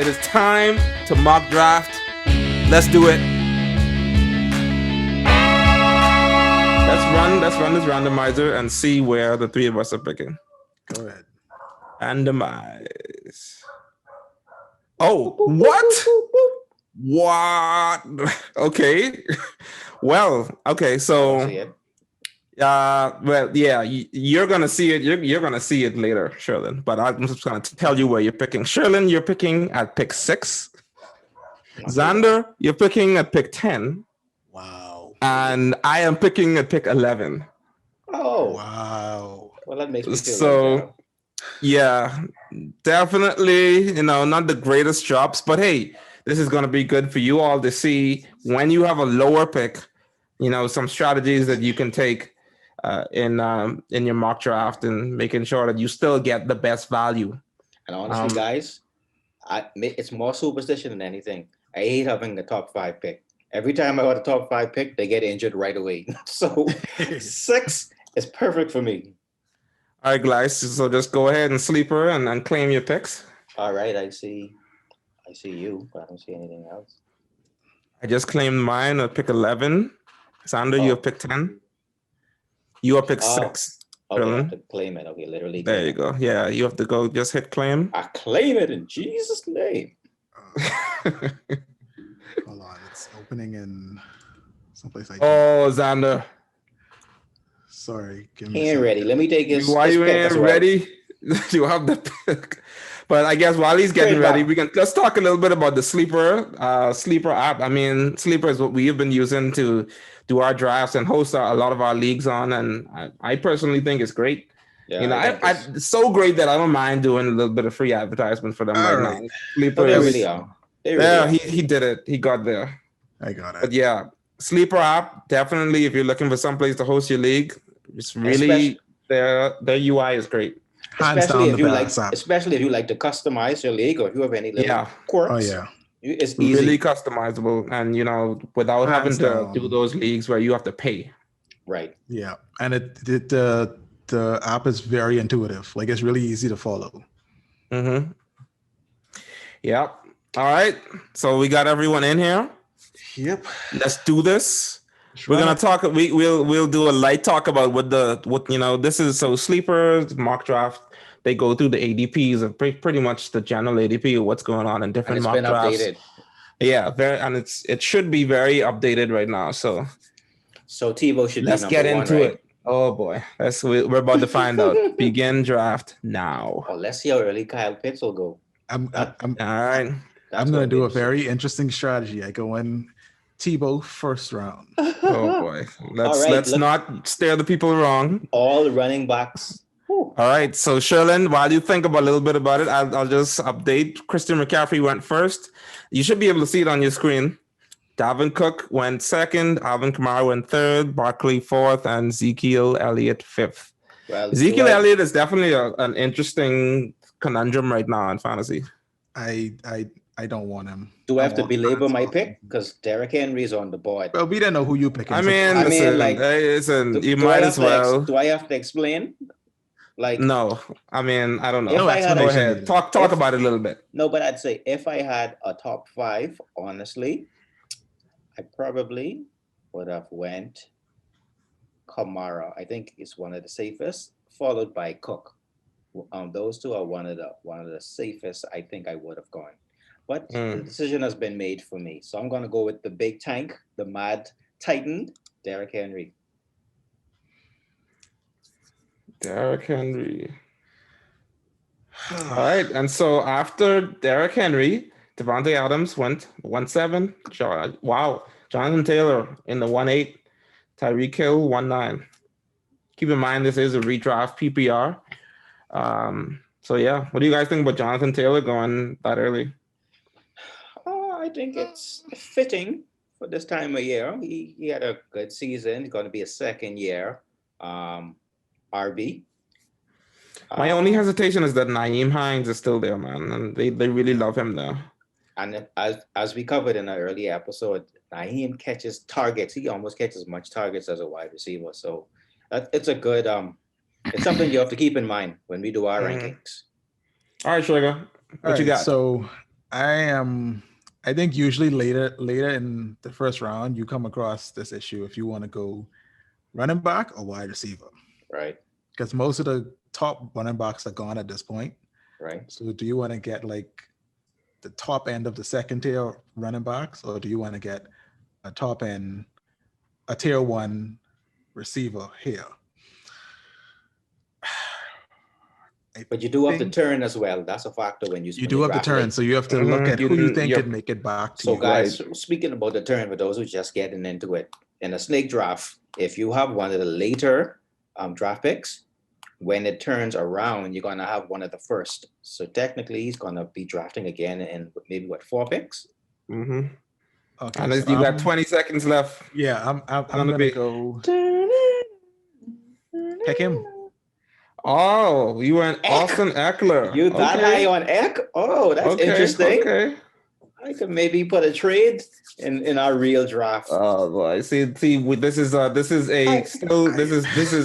It is time to mock draft. Let's do it. Let's run this randomizer and see where the three of us are picking. Go ahead. Randomize. Oh, what? What? Okay. Well, okay, so you're gonna see it. You're gonna see it later, Sherlyn. But I'm just gonna tell you where you're picking. Sherlyn, you're picking at pick 6. Xander, you're picking at pick 10. Wow. And I am picking at pick 11. Oh. Wow. Well, that makes me feel so. Yeah, definitely. Not the greatest drops, but hey, this is gonna be good for you all to see when you have a lower pick. Some strategies that you can take in your mock draft and making sure that you still get the best value. And honestly, guys, it's more superstition than anything. I hate having the top 5 pick. Every time I got a top 5 pick, they get injured right away. So 6 is perfect for me. All right, guys. So just go ahead and sleeper and claim your picks. All right, I see you, but I don't see anything else. I just claimed mine at pick 11. Xander, you have pick 10. You are pick 6. Okay, I have to claim it. Okay, literally. There you go. Yeah, you have to go. Just hit claim. I claim it in Jesus' name. Hold on, it's opening in someplace like. Oh, Xander. Sorry, give me. He ain't ready. Let me take his. Why you ain't ready? You have the pick. But I guess while he's getting ready, let's talk a little bit about the sleeper app. I mean, sleeper is what we have been using to do our drafts and host a lot of our leagues on, and I personally think it's great. Yeah, it's so great that I don't mind doing a little bit of free advertisement for them right now. Sleeper, they really are. He did it. He got there. I got it. But yeah, sleeper app, definitely if you're looking for someplace to host your league, it's really their UI is great. Especially if you like to customize your league, or if you have any little quirks. Oh yeah. It's easy. Really customizable, and without having to do those leagues where you have to pay. Right. Yeah. And the app is very intuitive. Like, it's really easy to follow. Mm-hmm. Yep. All right. So we got everyone in here. Yep. Let's do this. We're gonna talk. We'll do a light talk about what this is. So sleepers, mock draft. They go through the ADPs of pretty much the general ADP of what's going on in different mock drafts. Updated. Yeah, it should be very updated right now. So Tebow should. Let's get into it. Oh boy, we're about to find out. Begin draft now. Oh, let's see how early Kyle Pitts will go. All right. I'm gonna do a very interesting strategy. I go in Tebow first round. Oh boy, let's not stare the people wrong. All running backs. All right, so Sherlyn, while you think about a little bit about it, I'll just update. Christian McCaffrey went first. You should be able to see it on your screen. Dalvin Cook went second. Alvin Kamara went third. Barkley fourth, and Ezekiel Elliott fifth. Well, Ezekiel Elliott is definitely an interesting conundrum right now in fantasy. I don't want him. Do I have to belabor my pick? Because Derrick Henry is on the board. Well, we don't know who you picking. Listen, you might as well. Do I have to explain? No, I don't know. Go ahead. Talk about it a little bit. No, but I'd say if I had a top 5, honestly, I probably would have went Kamara. I think it's one of the safest, followed by Cook. Those two are one of the safest I think I would have gone. But the decision has been made for me. So I'm going to go with the big tank, the mad titan, Derrick Henry. Derrick Henry. All right. And so after Derrick Henry, Devontae Adams went 1-7. Wow. Jonathan Taylor in the 1-8. Tyreek Hill 1-9. Keep in mind, this is a redraft PPR. So yeah, what do you guys think about Jonathan Taylor going that early? I think it's fitting for this time of year. He had a good season. It's going to be a second year RB. My only hesitation is that Nyheim Hines is still there, man, and they really love him there. And as we covered in an earlier episode, Nyheim catches targets. He almost catches as much targets as a wide receiver. So it's a good it's something you have to keep in mind when we do our rankings. All right, Sugar, what you got? So I think usually later in the first round, you come across this issue if you want to go running back or wide receiver. Right. Because most of the top running backs are gone at this point. Right. So do you want to get like the top end of the second tier running backs, or do you want to get a tier 1 receiver here? But you do have the turn as well. That's a factor when you do have the turn, so you have to look at who you think could make it back to so you. guys, speaking about the turn, for those who just getting into it, in a snake draft, if you have one of the later draft picks, when it turns around, you're gonna have one of the first. So technically, he's gonna be drafting again in maybe 4 picks. Mm-hmm. Okay, and you got 20 seconds left. Yeah, I'm gonna go pick him. Oh, you went Austin Eckler. You that high on Eck? Oh, that's interesting. Okay. I could maybe put a trade in our real draft. Oh boy, see, this is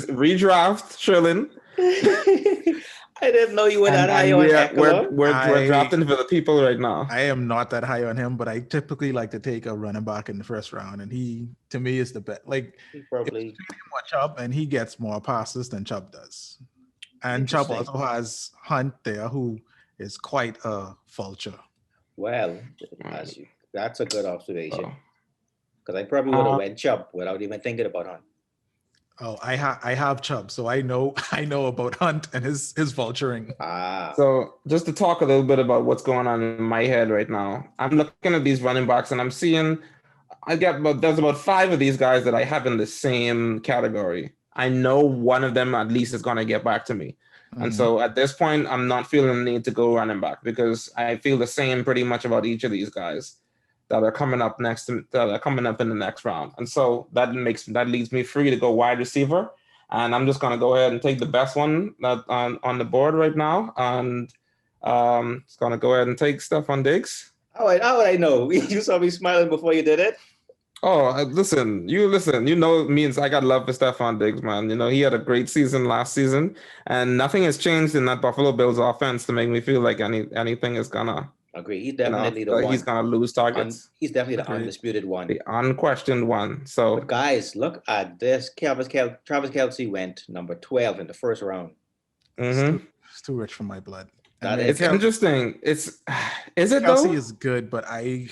redraft, Sherlin. I didn't know you were that high on Eckler. We're drafting for the people right now. I am not that high on him, but I typically like to take a running back in the first round, and he, to me, is the best. Like, he probably more Chubb, and he gets more passes than Chubb does. And Chubb also has Hunt there, who is quite a vulture. Well, that's a good observation. Because I probably would have went Chubb without even thinking about Hunt. Oh, I have Chubb, so I know about Hunt and his vulturing. So just to talk a little bit about what's going on in my head right now, I'm looking at these running backs and I'm seeing there's about 5 of these guys that I have in the same category. I know one of them at least is going to get back to me. Mm-hmm. And so at this point, I'm not feeling the need to go running back because I feel the same pretty much about each of these guys that are coming up in the next round. And so that leaves me free to go wide receiver. And I'm just going to go ahead and take the best one that on the board right now. And it's going to go ahead and take Stephon Diggs. How would I know? You saw me smiling before you did it. Oh, listen, you know, it means I got love for Stephon Diggs, man. You know, he had a great season last season and nothing has changed in that Buffalo Bills offense to make me feel like anything is gonna agree. He's definitely the one. He's gonna lose targets. He's definitely the undisputed one. The unquestioned one. So but guys, look at this. Travis Kelce went number 12 in the first round. Mm-hmm. It's too rich for my blood. It's interesting. Is it Kelce though? Is good, but I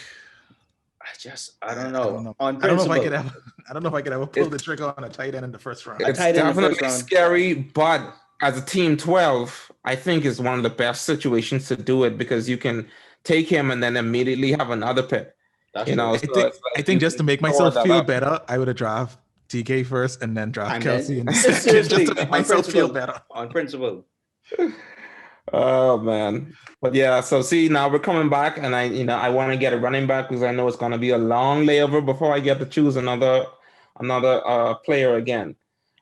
don't know. I don't know if I could ever pull the trigger on a tight end in the first round. It's definitely scary, but as a team 12, I think is one of the best situations to do it because you can take him and then immediately have another pick. That's I think just to make myself feel better, I would have drafted TK first and then draft Kelce in the second just to make myself feel better. On principle. Oh man. But yeah, so see, now we're coming back and I want to get a running back because I know it's going to be a long layover before I get to choose another player again.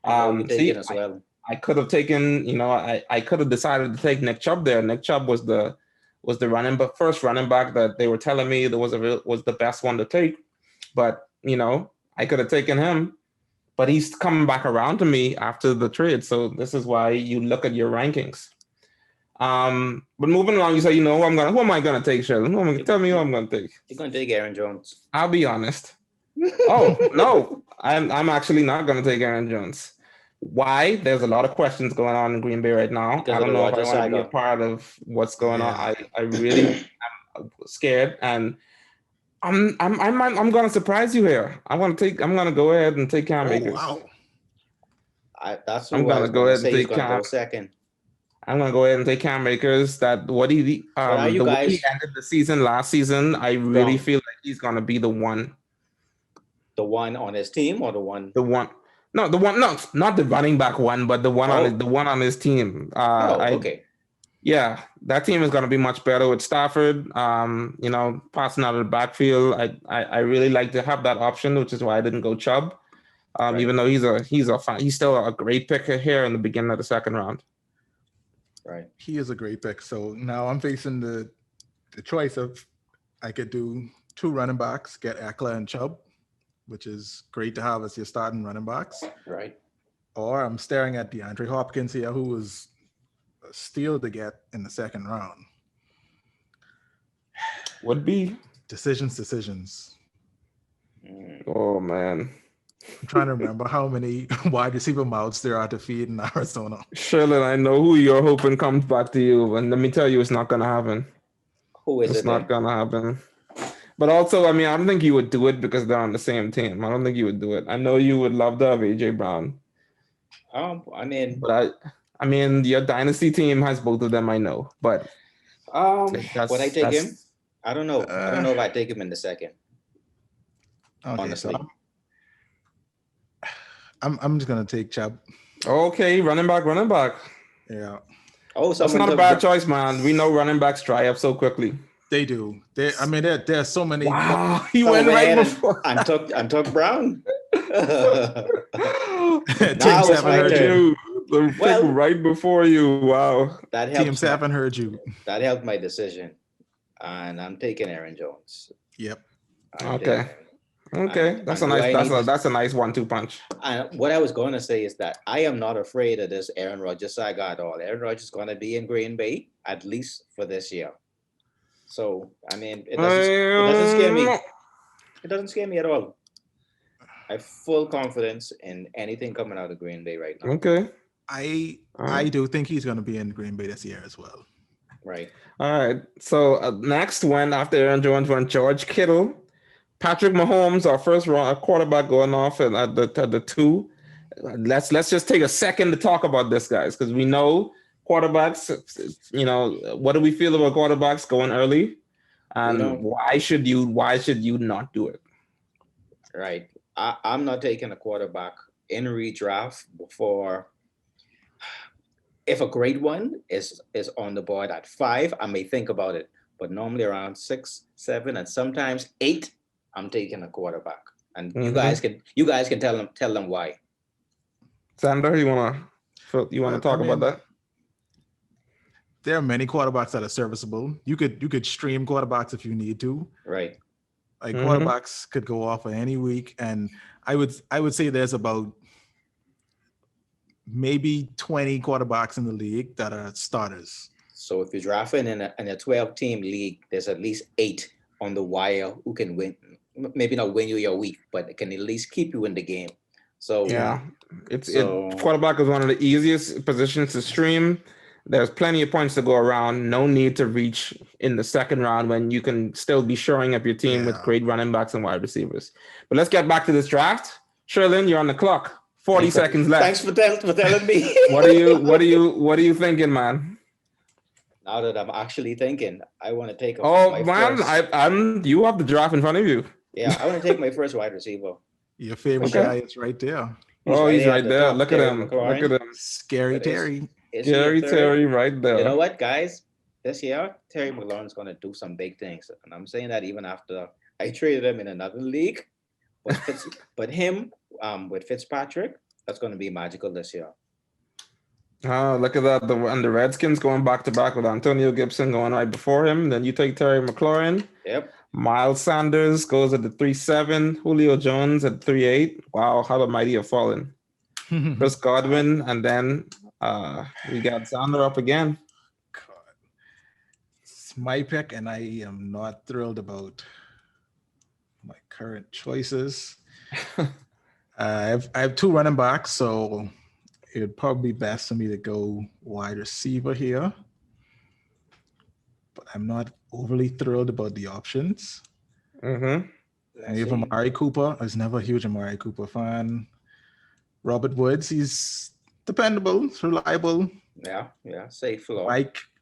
I could have taken, I could have decided to take Nick Chubb there. Nick Chubb was the first running back that they were telling me that was the best one to take. But, I could have taken him, but he's coming back around to me after the trade. So this is why you look at your rankings. But moving along, you say, who am I gonna take, Sheldon? Tell me who I'm gonna take. You're gonna take Aaron Jones. I'll be honest. Oh no, I'm actually not gonna take Aaron Jones. Why? There's a lot of questions going on in Green Bay right now. I don't know if I want to be a part of what's going on. I really am scared, and I'm gonna surprise you here. I'm gonna go ahead and take Cam Akers. Wow. I'm gonna go ahead and take Cam. Second. I'm gonna go ahead and take Cam Akers. He ended the season last season, I really feel like he's gonna be the one. The one on his team or the one? No, not the running back one, but the one on his team. Okay. Yeah, that team is gonna be much better with Stafford. Passing out of the backfield. I really like to have that option, which is why I didn't go Chubb. Right. Even though he's still a great pick here in the beginning of the second round. Right. He is a great pick. So now I'm facing the choice of I could do 2 running backs, get Eckler and Chubb, which is great to have as your starting running backs. Right. Or I'm staring at DeAndre Hopkins here, who was a steal to get in the second round. Would be. Decisions. Oh man. I'm trying to remember how many wide receiver mouths there are to feed in Arizona. Sherlin, I know who you're hoping comes back to you, and let me tell you, it's not gonna happen. Who is It's it? not gonna happen. But also, I mean, I don't think you would do it because they're on the same team. I don't think you would do it. I know you would love to have AJ Brown. I mean, but I mean, your dynasty team has both of them. I know, but would I take him? I don't know. I don't know if I take him in the second. Okay, honestly, so I'm just gonna take Chubb. Okay, running back. Yeah. Oh, that's not a bad choice, man. We know running backs dry up so quickly. They do. I mean, there are so many. Wow, he went right before. And took Brown. Team Now it's 7 my heard turn. you. The pick right before you. Wow. That helped. Team 7 heard you. That helped my decision, and I'm taking Aaron Jones. Yep. Okay. That's a nice 1-2 punch. And what I was going to say is that I am not afraid of this Aaron Rodgers saga at all. Aaron Rodgers is going to be in Green Bay at least for this year. So I mean, it doesn't scare me. It doesn't scare me at all. I have full confidence in anything coming out of Green Bay right now. Okay. I do think he's going to be in Green Bay this year as well. Right. All right. So next went after Aaron Jones went George Kittle. Patrick Mahomes, our first quarterback going off at the 2. Let's just take a second to talk about this, guys, because we know quarterbacks. You know, what do we feel about quarterbacks going early, and why should you not do it? Right. I'm not taking a quarterback in redraft before. If a great one is on the board at 5, I may think about it, but normally around 6, 7, and sometimes 8. I'm taking a quarterback, and you guys can tell them why. Sander, you wanna talk about that? There are many quarterbacks that are serviceable. You could stream quarterbacks if you need to. Right. Like quarterbacks could go off for any week, and I would say there's about maybe 20 quarterbacks in the league that are starters. So if you're drafting in a 12-team league, there's at least 8 on the wire who can win. Maybe not win you your week, but it can at least keep you in the game. So quarterback is one of the easiest positions to stream. There's plenty of points to go around. No need to reach in the second round when you can still be shoring up your team with great running backs and wide receivers. But let's get back to this draft. Sherlin, you're on the clock. 40 seconds left. Thanks for telling me. What are you thinking, man? Now that I'm actually thinking, I want to take. You have the draft in front of you. Yeah, I want to take my first wide receiver. Your favorite guy is right there. He's right there. Look at him. McLaurin. Look at him. Scary Terry. Scary Terry right there. You know what, guys? This year, Terry McLaurin's going to do some big things. And I'm saying that even after I traded him in another league. But him with Fitzpatrick, that's going to be magical this year. Oh, look at that. And the Redskins going back-to-back with Antonio Gibson going right before him. Then you take Terry McLaurin. Yep. Miles Sanders goes at the 3-7. Julio Jones at 3-8. Wow, how the mighty have fallen. Chris Godwin, and then we got Sander up again. God. It's my pick, and I am not thrilled about my current choices. I have 2 running backs, so it would probably be best for me to go wide receiver here. But I'm not overly thrilled about the options. I have Amari Cooper. I was never a huge Amari Cooper fan. Robert Woods, he's dependable, reliable. Yeah, safe floor.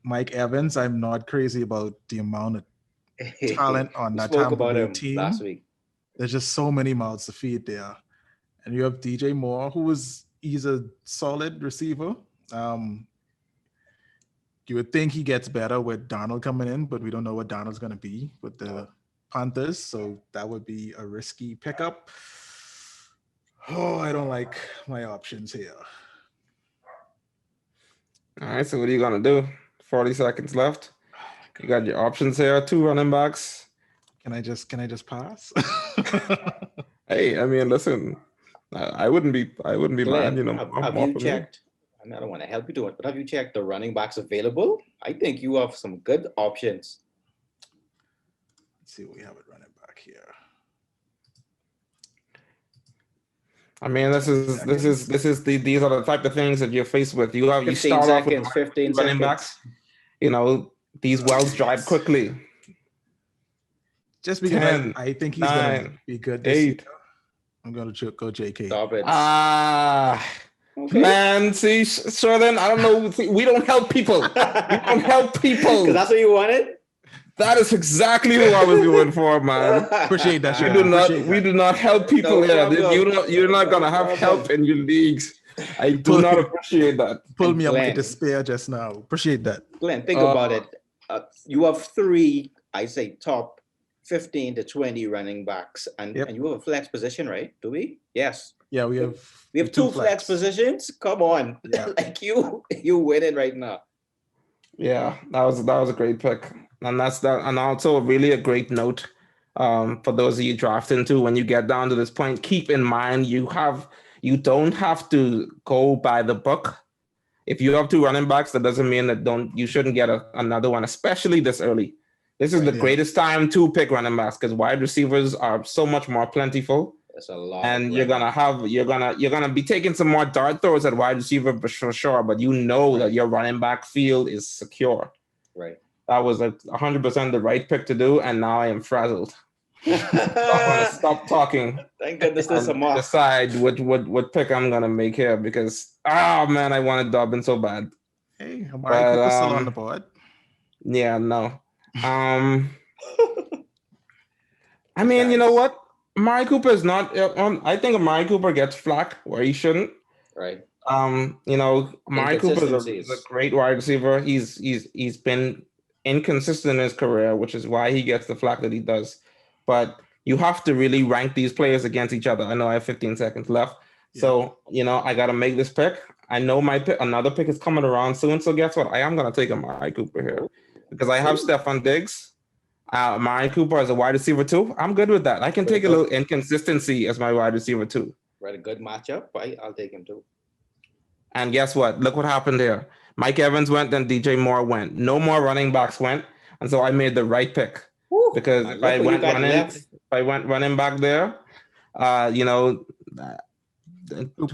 Mike Evans, I'm not crazy about the amount of talent on that Tampa Bay team. Last week. There's just so many mouths to feed there. And you have DJ Moore, he's a solid receiver. You would think he gets better with Donald coming in, but we don't know what Donald's going to be with the Panthers. So that would be a risky pickup. Oh, I don't like my options here. All right, so what are you going to do? 40 seconds left. You got your options here, 2 running backs. Can I just pass? Hey, I mean, listen, I wouldn't be mad, you know. Have you checked? I don't want to help you do it, but have you checked the running backs available? I think you have some good options. Let's see what we have at running back here. I mean, these are the type of things that you're faced with. You 15 start off with seconds, 15 running seconds. backs. You know, these wells drive quickly. Just because 10, I think he's going to 9, be good this 8. year, I'm going to go JK. Stop it. Okay. Man, see, Sherlin, I don't know. See, we don't help people. We don't help people. Because that's what you wanted? That is exactly who I was going for, man. Appreciate that. We do not help people here. You're not gonna have help in your leagues. I do not appreciate that. Pull me up with despair just now. Appreciate that. Glenn, think about it. You have 3, I say top 15 to 20 running backs, and you have a flex position, right? Do we? Yes. Yeah, we have 2 flex positions. Come on, like you win it right now. Yeah, that was a great pick. And and also really a great note for those of you drafting too. When you get down to this point, keep in mind you don't have to go by the book. If you have 2 running backs, that doesn't mean that you shouldn't get another one, especially this early. This is the greatest time to pick running backs because wide receivers are so much more plentiful. That's a lot. And you're gonna be taking some more dart throws at wide receiver for sure, but you know that your running back field is secure. Right. That was 100% the right pick to do, and now I am frazzled. I'm gonna stop talking. Thank goodness there's some more. Decide what pick I'm gonna make here because man, I wanted Dobbin so bad. Hey, Amari Cooper's still on the board. Yeah, no. I mean, you know what? Amari Cooper is not. I think Amari Cooper gets flack where he shouldn't. Right. Amari Cooper is a great wide receiver. He's been inconsistent in his career, which is why he gets the flack that he does. But you have to really rank these players against each other. I know I have 15 seconds left. Yeah. So, I got to make this pick. I know another pick is coming around soon. So guess what? I am going to take Amari Cooper here because I have Stephon Diggs. Amari Cooper as a wide receiver too. I'm good with that. I can take a little inconsistency as my wide receiver too. Right, a good matchup. I'll take him too. And guess what? Look what happened here. Mike Evans went, then DJ Moore went. No more running backs went, and so I made the right pick. Woo, because if I went running back there,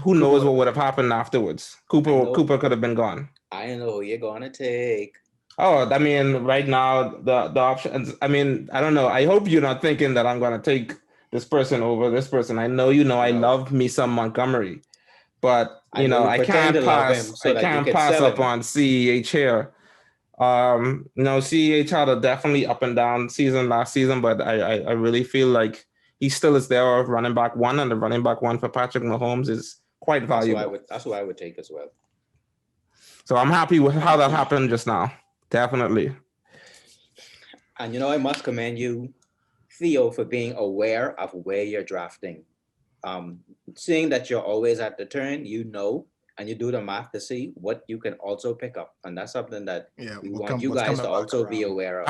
who knows what would have happened afterwards? Cooper could have been gone. I know who you're gonna take. Oh, I mean, right now the options. I mean, I don't know. I hope you're not thinking that I'm gonna take this person over this person. I know I love me some Montgomery, but I can't pass. I can't pass up on CEH here. CEH had a definitely up and down season last season, but I really feel like he still is there running back 1, and the running back 1 for Patrick Mahomes is quite valuable. That's what I would take as well. So I'm happy with how that happened just now. Definitely. And I must commend you, Theo, for being aware of where you're drafting. Seeing that you're always at the turn, and you do the math to see what you can also pick up. And that's something that we want you guys to also be aware of.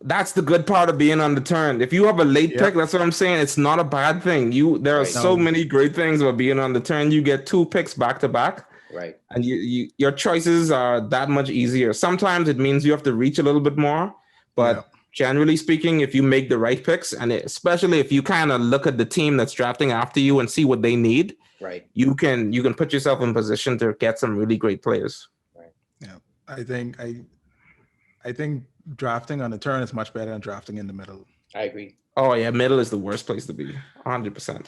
That's the good part of being on the turn. If you have a late pick, that's what I'm saying. It's not a bad thing. There are so many great things about being on the turn. You get 2 picks back to back. Right. And your choices are that much easier. Sometimes it means you have to reach a little bit more, but generally speaking, if you make the right picks, and especially if you kind of look at the team that's drafting after you and see what they need, right, you can put yourself in position to get some really great players. Right. Yeah. I think drafting on the turn is much better than drafting in the middle. I agree. Oh yeah, middle is the worst place to be. 100%.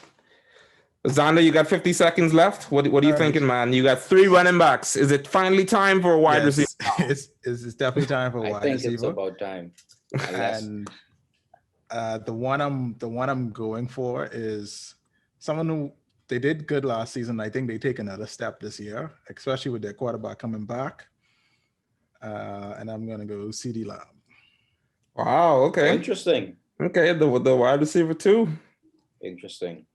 Zander, you got 50 seconds left. What are you thinking, man? You got 3 running backs. Is it finally time for a wide receiver? It's definitely time for a wide receiver. I think it's about time. And the one I'm going for is someone who they did good last season. I think they take another step this year, especially with their quarterback coming back. And I'm gonna go CD Lamb. Wow. Okay. Interesting. Okay. The wide receiver too. Interesting.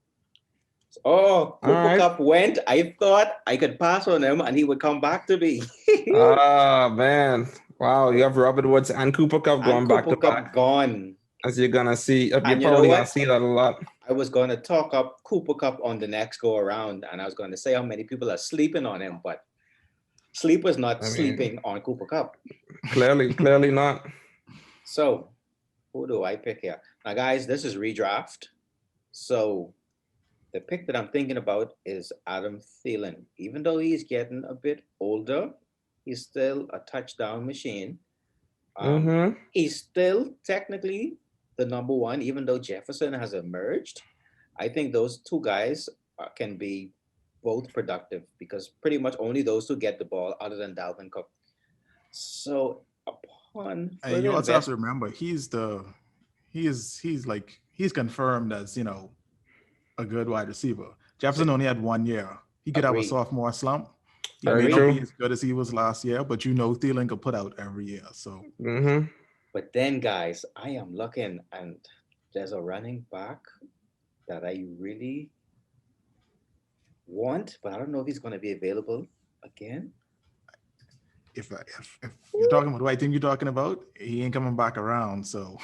Oh, Cooper Cup went. I thought I could pass on him and he would come back to me. Man. Wow. You have Robert Woods and Cooper Cup going back to back. Gone. As you're going to see. You're probably going to see that a lot. I was going to talk up Cooper Cup on the next go around, and I was going to say how many people are sleeping on him, but sleepers not sleeping on Cooper Cup. Clearly not. So, who do I pick here? Now, guys, this is redraft. So the pick that I'm thinking about is Adam Thielen. Even though he's getting a bit older, he's still a touchdown machine. He's still technically the number one, even though Jefferson has emerged. I think those two guys can be both productive because pretty much only those two get the ball other than Dalvin Cook. So upon And you also have to remember he's confirmed as, you know, a good wide receiver. Jefferson only had 1 year. He could have a sophomore slump. He may not be as good as he was last year, but you know Thielen could put out every year. So But then, guys, I am looking and there's a running back that I really want, but I don't know if he's going to be available again. If you're talking about what I think you're talking about, he ain't coming back around. So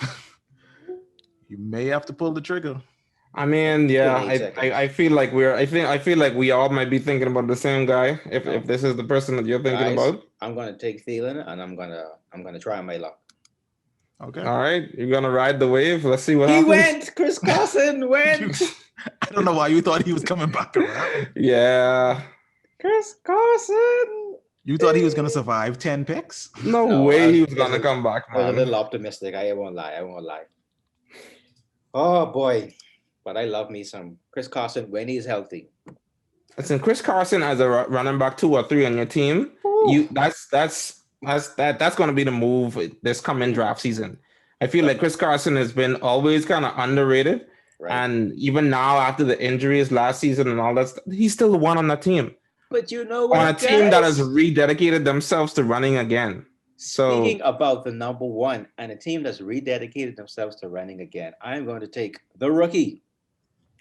you may have to pull the trigger. I mean, yeah, I feel like I feel like we all might be thinking about the same guy. If this is the person that you're thinking about, I'm gonna take Thielen and I'm gonna try my luck. Okay. All right, you're gonna ride the wave. Let's see what happens. He went. Chris Carson went. I don't know why you thought he was coming back around. Yeah. Chris Carson. You thought he was gonna survive 10 picks? No way he was gonna come back, man. I was a little optimistic. I won't lie. Oh boy. But I love me some Chris Carson when he's healthy. Listen, Chris Carson as a running back 2 or 3 on your team, that's going to be the move this coming draft season. I feel like Chris Carson has been always kind of underrated, and even now after the injuries last season and all that stuff, he's still the one on the team. But you know what? On a team that has rededicated themselves to running again. So speaking about the number one and a team that's rededicated themselves to running again, I'm going to take the rookie.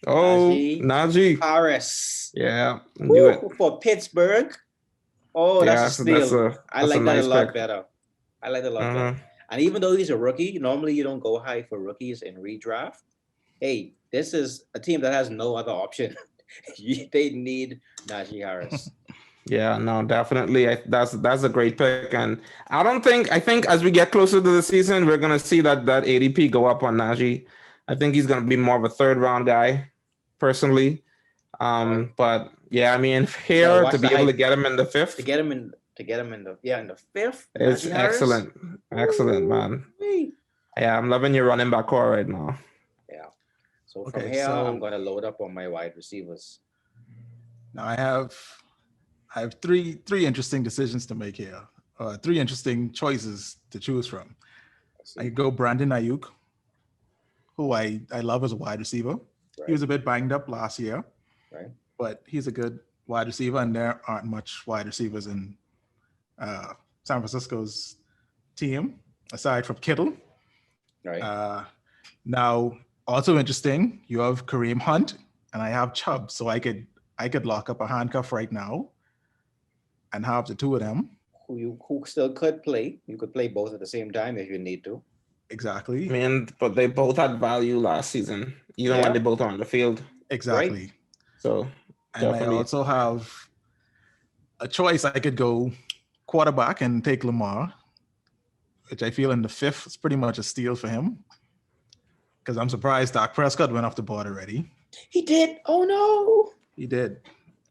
Oh, Najee Harris. Yeah, knew it. For Pittsburgh. Oh, that's a steal. I like that a lot better. I like that a lot better. And even though he's a rookie, normally you don't go high for rookies in redraft. Hey, this is a team that has no other option. They need Najee Harris. Yeah, no, definitely. That's a great pick. And I think as we get closer to the season, we're going to see that ADP go up on Najee. I think he's going to be more of a 3rd round guy, personally. But yeah, I mean, here to be able to get him in the 5th, to get him in the 5th, it's excellent, man. Yeah, I'm loving your running back core right now. Yeah. So from here, I'm going to load up on my wide receivers. Now I have three interesting decisions to make here. 3 interesting choices to choose from. I could go Brandon Nyuk, who I love as a wide receiver. Right. He was a bit banged up last year, right? But he's a good wide receiver, and there aren't much wide receivers in San Francisco's team, aside from Kittle. Right. Now, also interesting, you have Kareem Hunt, and I have Chubb, so I could lock up a handcuff right now and have the 2 of them. Who still could play. You could play both at the same time if you need to. Exactly. I mean, but they both had value last season, even when they both were on the field. Exactly. Right? So, and definitely. I also have a choice. I could go quarterback and take Lamar, which I feel in the 5th is pretty much a steal for him. Because I'm surprised Dak Prescott went off the board already. He did. Oh, no. He did.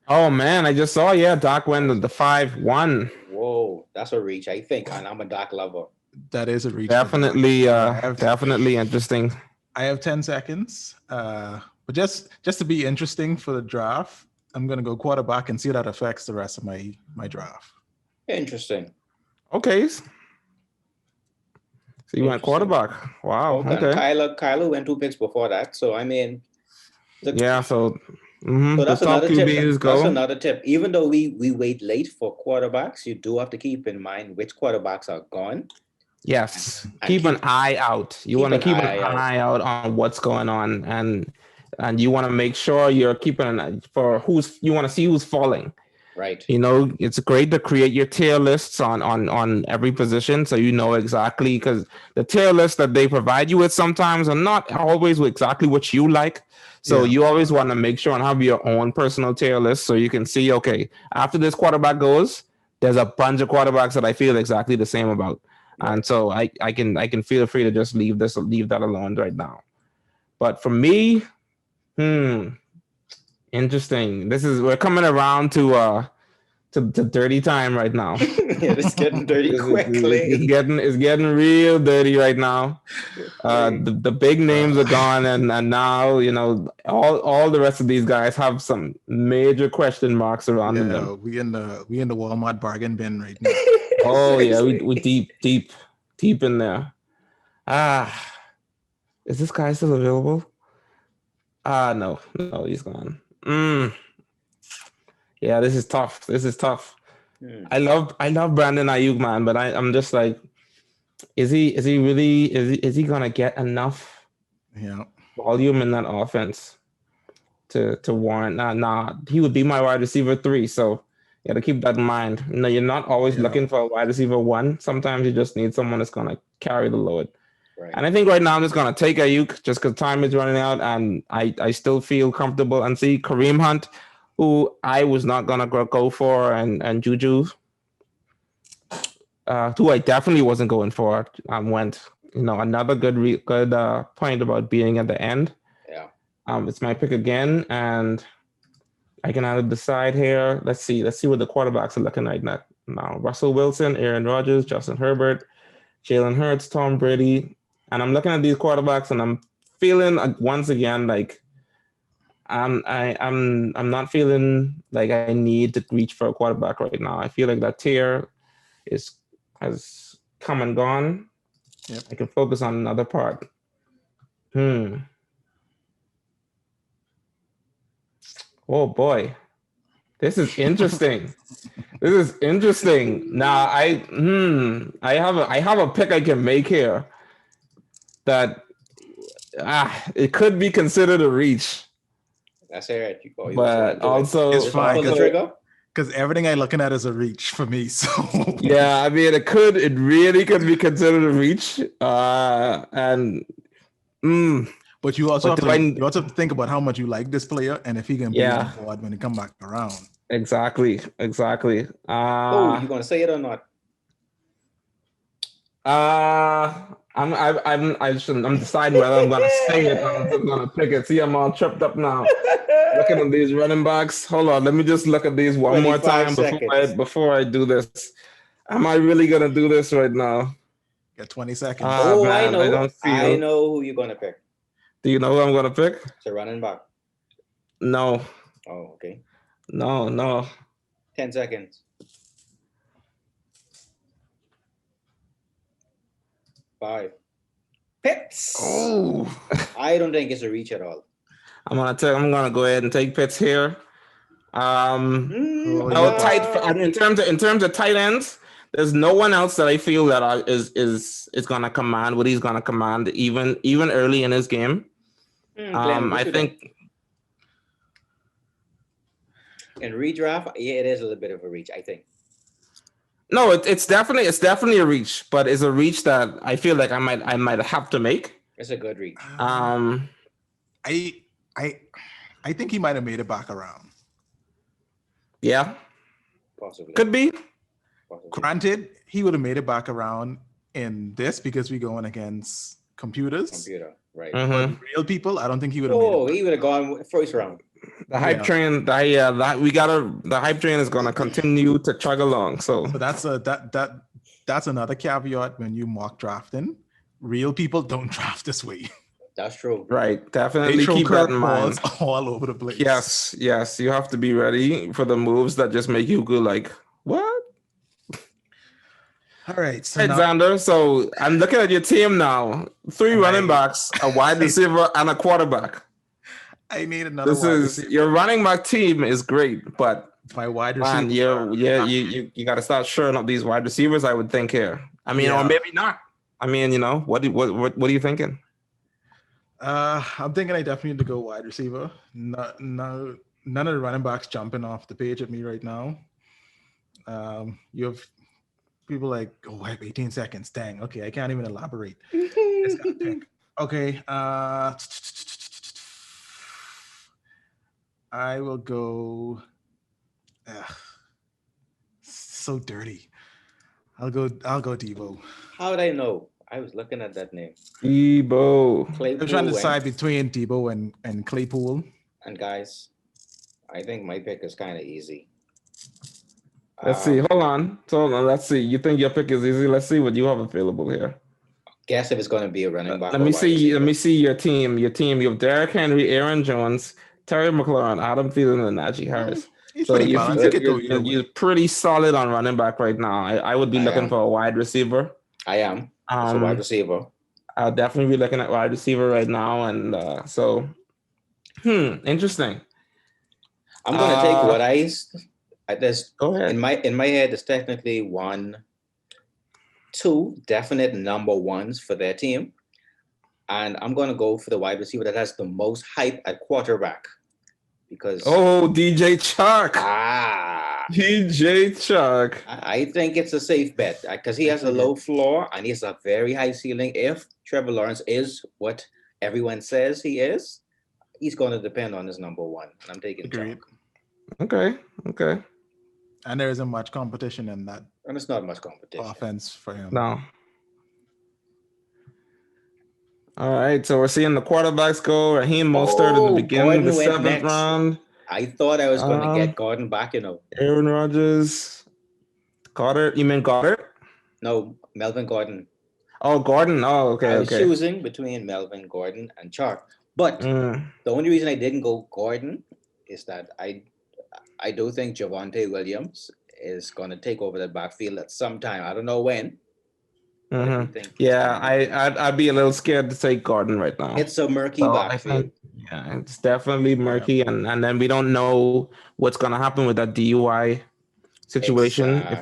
Oh, man. I just saw, Dak went the 5-1. Whoa. That's a reach, I think. And I'm a Dak lover. That is a reach. Definitely, definitely interesting. I have 10 seconds. But just to be interesting for the draft, I'm going to go quarterback and see how that affects the rest of my draft. Interesting. Okay. So you went quarterback. Wow. Okay. Kyler went 2 picks before that. So, I mean. So that's another tip. That's another tip. Even though we wait late for quarterbacks, you do have to keep in mind which quarterbacks are gone. Yes. Keep an eye out. You want to keep an eye out on what's going on, and you want to make sure you're keeping an eye for you want to see who's falling. Right. You know, it's great to create your tier lists on every position, so you know exactly, because the tier lists that they provide you with sometimes are not always exactly what you like. So you always want to make sure and have your own personal tier list so you can see, okay, after this quarterback goes, there's a bunch of quarterbacks that I feel exactly the same about. And so I can feel free to just leave that alone right now. But for me, interesting. We're coming around to dirty time right now. It's getting dirty quickly. It's getting real dirty right now. The big names are gone, and now all the rest of these guys have some major question marks around them. We in the Walmart bargain bin right now. Oh yeah, we deep in there. Is this guy still available? No, he's gone. Yeah, this is tough. I love Brandon Ayuk, man, but I'm just like, is he gonna get enough volume in that offense to warrant? Nah, he would be my wide receiver 3. So you got to keep that in mind. You're not always looking for a wide receiver 1. Sometimes you just need someone that's gonna carry the load. Right. And I think right now I'm just gonna take Ayuk just because time is running out, and I still feel comfortable and see Kareem Hunt, who I was not gonna go for, and Juju, who I definitely wasn't going for, went. Another good point about being at the end. Yeah. It's my pick again, and I can either decide here. Let's see what the quarterbacks are looking like now. Russell Wilson, Aaron Rodgers, Justin Herbert, Jalen Hurts, Tom Brady. And I'm looking at these quarterbacks, and I'm feeling once again like I'm not feeling like I need to reach for a quarterback right now. I feel like that tier has come and gone. Yep. I can focus on another part. Oh boy, this is interesting. Now I have a pick I can make here that it could be considered a reach. That's it. But also it's fine because everything I'm looking at is a reach for me. So yeah, I mean it really could be considered a reach. But you also have to think about how much you like this player and if he can be on board when he come back around. Exactly. You gonna say it or not? I'm deciding whether I'm gonna say it or I'm gonna pick it. See, I'm all tripped up now. Looking at these running backs. Hold on, let me just look at these one more time before I do this. Am I really gonna do this right now? Got 20 seconds. Man, I know who you're gonna pick. Do you know who I'm gonna pick? It's a running back. No. Oh, okay. No. 10 seconds. 5. Pitts. Oh. I don't think it's a reach at all. I'm gonna go ahead and take Pitts here. In terms of tight ends, there's no one else that I feel that is gonna command what he's gonna command even early in his game. I think in redraft, it is a little bit of a reach, I think. No, it's definitely a reach, but it's a reach that I feel like I might have to make. It's a good reach. I think he might have made it back around. Yeah, possibly. Could be. Possibly. Granted, he would have made it back around in this because we're going against computers. Right? But real people, I don't think he would have. He would have gone first round. The hype train, the hype train is gonna continue to chug along. So that's another caveat when you mock drafting. Real people don't draft this way. That's true. Right, definitely keep that in mind. All over the place. Yes, you have to be ready for the moves that just make you go like, what? All right, so Xander. So I'm looking at your team now. 3 running backs, a wide receiver, and a quarterback. I need another. Your running back team is great, but my wide receiver. You got to start shoring up these wide receivers. I would think here. I mean, or maybe not. I mean, what are you thinking? I'm thinking I definitely need to go wide receiver. None of the running backs jumping off the page at me right now. You have people like, I have 18 seconds. Dang. Okay, I can't even elaborate. It's got to pick. Okay. I will go. So dirty. I'll go Devo. How would I know? I was looking at that name. Debo. I'm Claypool trying to went, decide between Debo and Claypool. and guys, I think my pick is kind of easy. Let's see. Hold on. Let's see. You think your pick is easy? Let's see what you have available here. Guess if it's going to be a running back. Let or me wide see. receiver. Let me see your team. Your team. You have Derrick Henry, Aaron Jones, Terry McLaurin, Adam Thielen, and Najee Harris. He's So pretty balanced. He could go either way. you're pretty solid on running back right now. I would be I looking am. for a wide receiver. I am. It's a wide receiver. I'll definitely be looking at wide receiver right now, and interesting. I'm going to take what there's Go ahead. in my head. There's technically 1, 2 definite number ones for their team, and I'm going to go for the wide receiver that has the most hype at quarterback because DJ Chark. DJ Chark. I think it's a safe bet because he has a low floor and he has a very high ceiling. If Trevor Lawrence is what everyone says he is, he's going to depend on his number one. And I'm taking Chark. Okay. And there isn't much competition in that. And it's not much competition. Offense for him. No. All right, so we're seeing the quarterbacks go. Raheem Mostert in the beginning of the 7th round. I thought I was going to get Gordon back, Aaron Rodgers. Goddard. You mean Goddard? No, Melvin Gordon. Oh, Gordon. Oh, okay. I was choosing between Melvin Gordon and Chark. But the only reason I didn't go Gordon is that I do think Javonte Williams is going to take over the backfield at some time. I don't know when. Yeah, I'd be a little scared to take Gordon right now. It's a murky backfield. It's definitely murky, and then we don't know what's going to happen with that DUI situation. Exactly.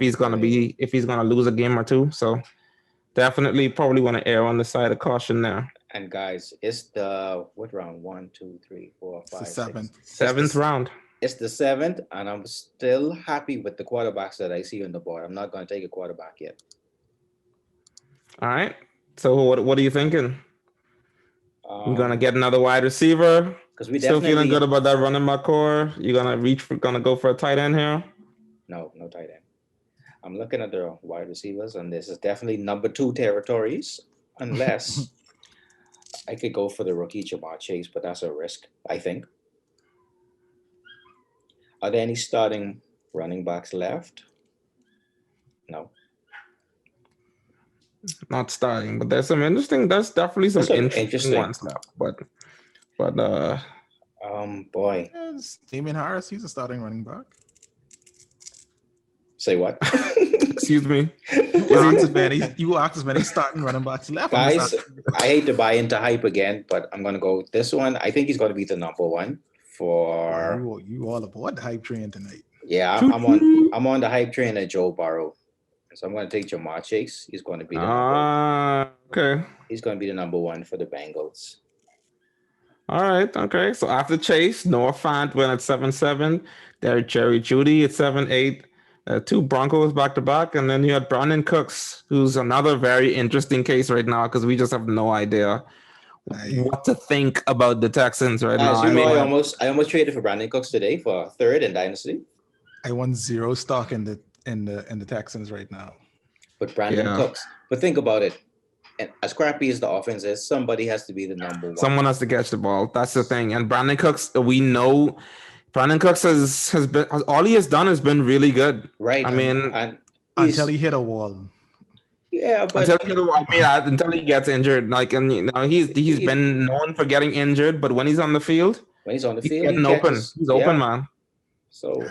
if he's gonna lose a game or two. So definitely probably want to err on the side of caution there. And guys, it's the what round? 1, 2, 3, 4, 5, 6. Seventh round. It's the 7th, and I'm still happy with the quarterbacks that I see on the board. I'm not going to take a quarterback yet. All right. So what are you thinking? You're gonna get another wide receiver. Because we still feeling good about that running back core. You're gonna go for a tight end here. No tight end. I'm looking at the wide receivers, and this is definitely number 2 territories, unless I could go for the rookie Jamar Chase, but that's a risk, I think. Are there any starting running backs left? No. Not starting, but there's definitely some interesting ones left. But boy. Damien Harris, he's a starting running back. Say what? Excuse me. You asked as many starting running backs left. Guys, I hate to buy into hype again, but I'm gonna go with this one. I think he's gonna be the number 1 for you all aboard the hype train tonight. Yeah, I'm on the hype train at Joe Burrow. So I'm gonna take Jamar Chase. He's gonna be the number okay. He's gonna be the number 1 for the Bengals. All right, okay. So after Chase, Noah Fant went at 7-7. Derek Jerry Judy at 7-8. 2 Broncos back to back, and then you had Brandon Cooks, who's another very interesting case right now because we just have no idea what to think about the Texans right now. I almost traded for Brandon Cooks today for 3rd in Dynasty. I won 0 stock in the Texans right now. But Brandon Cooks. But think about it. And as crappy as the offense is, somebody has to be the number 1. Someone has to catch the ball. That's the thing. And Brandon Cooks, we know. Brandon Cooks has been all he has done has been really good. Right. I mean, until he hit a wall. Yeah, but until he gets injured. Like, and he's been known for getting injured, but when he's on the field, he's open. He's open, man. So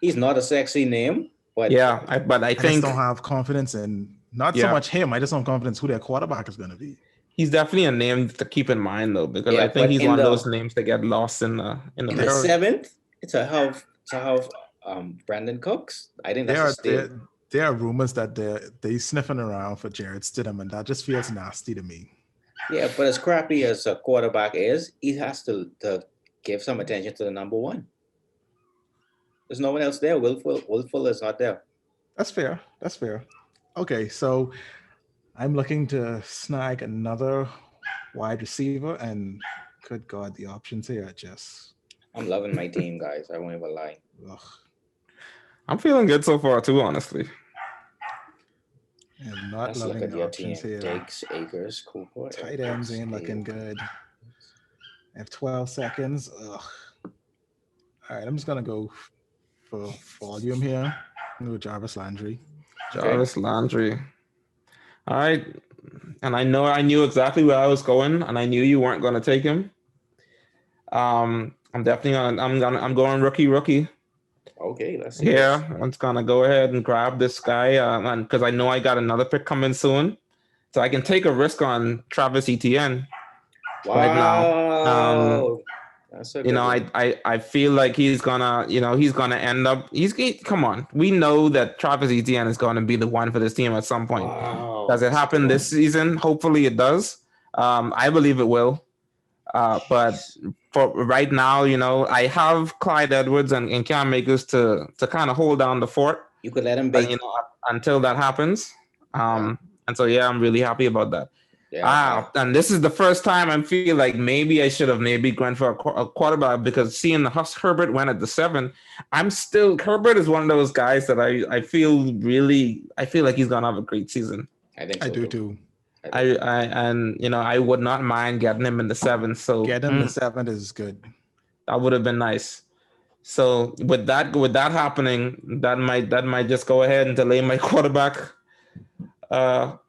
he's not a sexy name, but I think I just don't have confidence in so much him. I just don't have confidence who their quarterback is going to be. He's definitely a name to keep in mind, though, because I think he's one of those names that get lost in the 7th. It's a half Brandon Cooks. I think that's there are rumors that they sniffing around for Jarrett Stidham, and that just feels nasty to me. Yeah, but as crappy as a quarterback is, he has to give some attention to the number 1. There's no one else there. Will Fuller is not there. That's fair. Okay, so I'm looking to snag another wide receiver, and good God, the options here are just... I'm loving my team, guys. I won't even lie. Ugh. I'm feeling good so far, too, honestly. I'm not Let's look loving at the your team. options here. Diggs, Akers, Cooper. Tight ends ain't looking good. I have 12 seconds. Ugh. All right, I'm just gonna go for volume here. I'm gonna go Jarvis Landry. Jarvis Landry. All right. And I knew exactly where I was going, and I knew you weren't going to take him. I'm going rookie. Okay, let's see. Yeah, I'm just gonna go ahead and grab this guy, and because I know I got another pick coming soon, so I can take a risk on Travis Etienne right now. Wow. That's a You good know, one. I feel like he's gonna end up. Come on, we know that Travis Etienne is gonna be the one for this team at some point. Wow. Does it That's a good happen one. this season? Hopefully it does. I believe it will. But for right now, I have Clyde Edwards and Cam Akers to kind of hold down the fort. You could let him bake. Until that happens. And so I'm really happy about that. Yeah. And this is the first time I feel like maybe I should have gone for a quarterback, because seeing the Herbert went at the 7, Herbert is one of those guys that I feel like he's gonna have a great season. I think I so do too. I would not mind getting him in the 7. So getting the 7 is good. That would have been nice. So with that happening, that might just go ahead and delay my quarterback. Go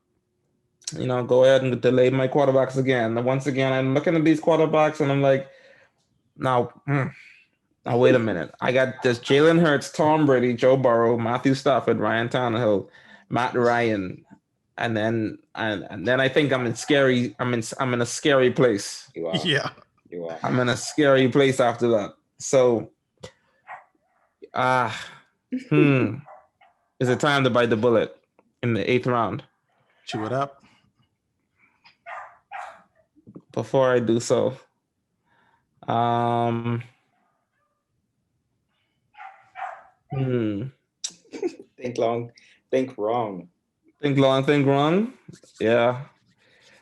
ahead and delay my quarterbacks again. And once again, I'm looking at these quarterbacks and I'm like, now wait a minute. I got this Jalen Hurts, Tom Brady, Joe Burrow, Matthew Stafford, Ryan Tannehill, Matt Ryan, and then I think I'm in a scary place. You are. Yeah. You are. I'm in a scary place after that. So, is it time to bite the bullet in the 8th round? Chew it up. Before I do so, Think long, think wrong. Think long, think wrong. Yeah,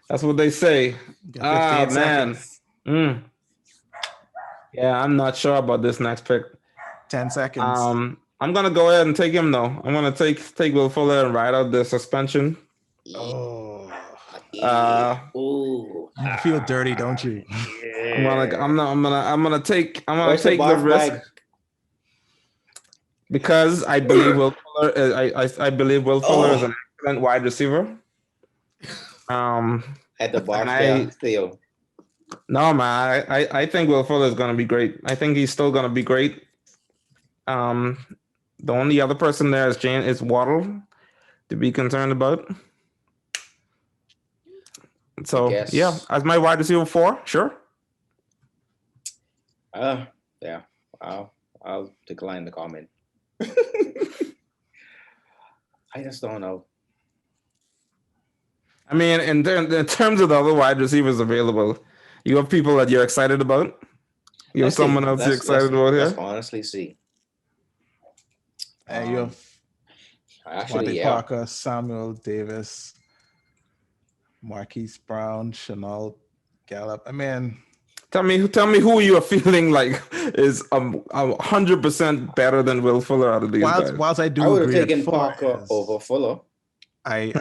that's what they say. Man. Yeah, I'm not sure about this next pick. 10 seconds. I'm gonna go ahead and take him though. I'm gonna take Will Fuller and ride out the suspension. Oh. You feel dirty, don't you? Yeah. I'm gonna take the risk because I believe Will Fuller. I believe Will Fuller is an excellent wide receiver. At the box there, Theo. No, man. I think Will Fuller is gonna be great. I think he's still gonna be great. The only other person there is Waddle to be concerned about. So yeah, as my wide receiver 4, sure. Yeah. I'll decline the comment. I just don't know. I mean, in terms of the other wide receivers available, you have people that you're excited about. You have someone else you're excited about here. Let's honestly see. You have actually Parker, Samuel Davis, Marquise Brown, Chanel Gallup. I mean, tell me who you are feeling like is 100% better than Will Fuller out of these guys. Whilst I would have taken Parker over Fuller. I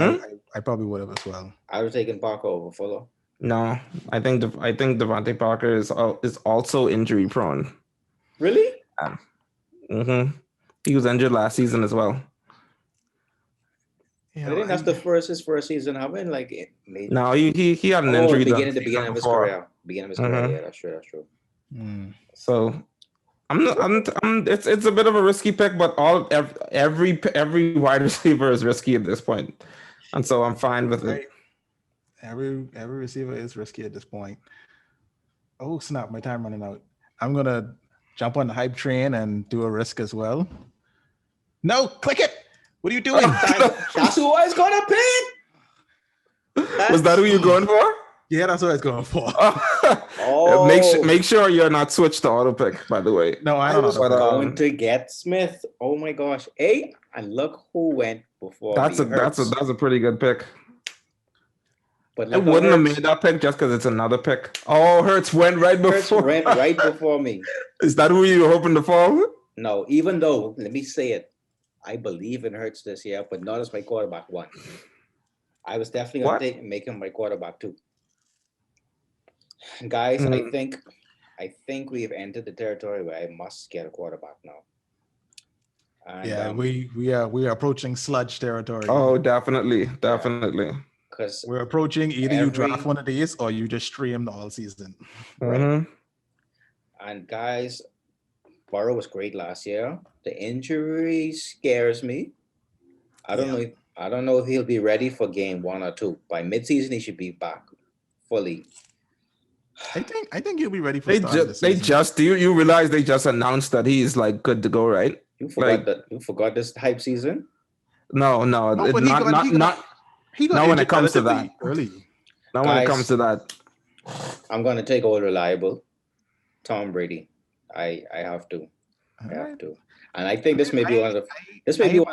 probably would have as well. I would have taken Parker over Fuller. No, I think Devontae Parker is also injury prone. Really? He was injured last season as well. I think that's his first season having No, he had an injury. The beginning of his career. Yeah, that's true. So it's a bit of a risky pick, but every wide receiver is risky at this point, and so I'm fine with it. Every receiver is risky at this point. Oh snap! My time running out. I'm gonna jump on the hype train and do a risk as well. No, click it. What are you doing? That's who I was gonna pick. Was that who you're going for? Yeah, that's what I was going for. Make sure you're not switched to auto pick, by the way. No, I was going to get Smith. Oh my gosh. And look who went before. That's a pretty good pick. But I wouldn't have made that pick just because it's another pick. Oh, Hurts went right before. Went right before me. Is that who you were hoping to fall? No, even though, let me say it, I believe in Hurts this year, but not as my quarterback 1. I was definitely What? going to make him my quarterback too. Guys, Mm. I think we've entered the territory where I must get a quarterback now. And, Yeah, we are approaching sludge territory. Oh, definitely. because We're approaching either you draft every- one of these or you just stream all season. right. Mhm. And guys, Burrow was great last year. The injury scares me. I don't know if he'll be ready for game 1 or 2. By midseason, he should be back fully. I think you'll be ready for start this They season. just you realize they just announced that he's like good to go, right? You forgot this hype season? No, No, it- but not he got not when it injured comes to relatively that. early. Not when it Guys, comes to that. I'm gonna take old reliable Tom Brady. I have to. I have Alright. to. And I think this may be one of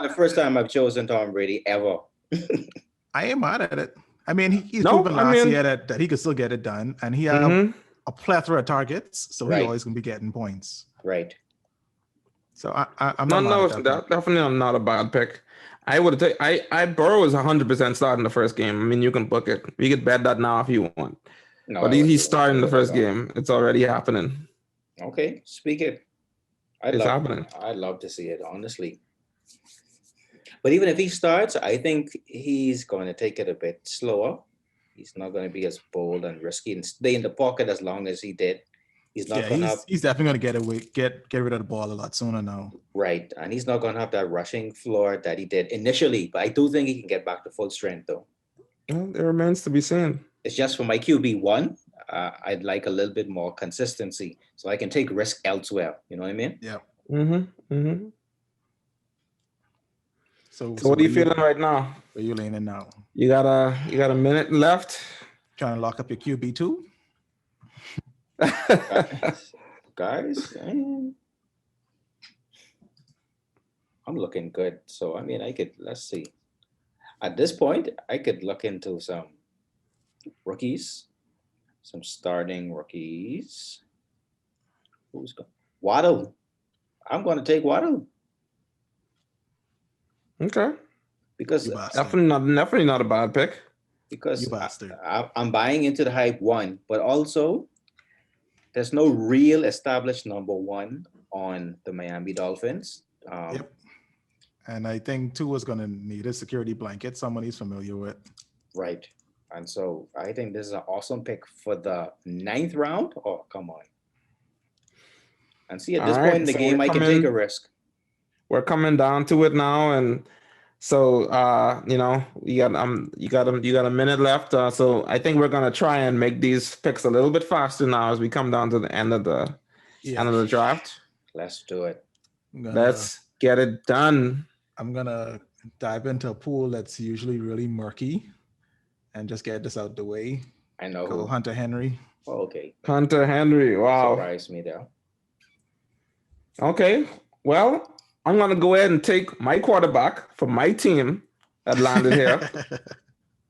the first time I've chosen Tom Brady ever. I am mad at it. I mean, he's No, proven I last mean- year that he could still get it done, and he have Mhm. a plethora of targets, so Right. he always gonna be getting points. Right. So I'm No, not mad at that. definitely not a bad pick. I would take. I Burrow is 100% starting the first game. I mean, you can book it. You can bet that now if you want. No, But I wouldn't he's do it. starting the I wouldn't first do it. game. It's already happening. Okay, speak it. It's happening. I'd love to see it, honestly. But even if he starts, I think he's going to take it a bit slower. He's not going to be as bold and risky and stay in the pocket as long as he did. He's not Yeah, going to have he's definitely gonna get rid of the ball a lot sooner now. right, and he's not going to have that rushing floor that he did initially. But I do think he can get back to full strength, though. Well, it remains to be seen. It's just for my QB1. I'd like a little bit more consistency, so I can take risk elsewhere. You know what I mean? Yeah. Mm-hmm. So what are you feeling right now? Where you leaning now? You got a minute left. Trying to lock up your QB too? Guys, I'm looking good. So I mean, let's see. At this point, I could look into some rookies, some starting rookies. Who's going? Waddle. I'm going to take Waddle Okay. because You bastard. Definitely not a bad pick. because You bastard. I'm buying into the hype one, but also there's no real established number one on the Miami Dolphins. Yep. And I think Tua's gonna need a security blanket, someone he's familiar with. Right. And so I think this is an awesome pick for the 9th round. Oh, come on. And see, at this All right, point in the so game, we're I can take a risk. We're coming down to it now, and so you got a minute left. So I think we're gonna try and make these picks a little bit faster now as we come down to the end of the draft. Let's do it. Let's get it done. I'm gonna dive into a pool that's usually really murky and just get this out the way. I know Go who. Hunter Henry. Oh, okay. Hunter Henry. Wow. Surprised me there. Okay. Well, I'm gonna go ahead and take my quarterback from my team that landed here.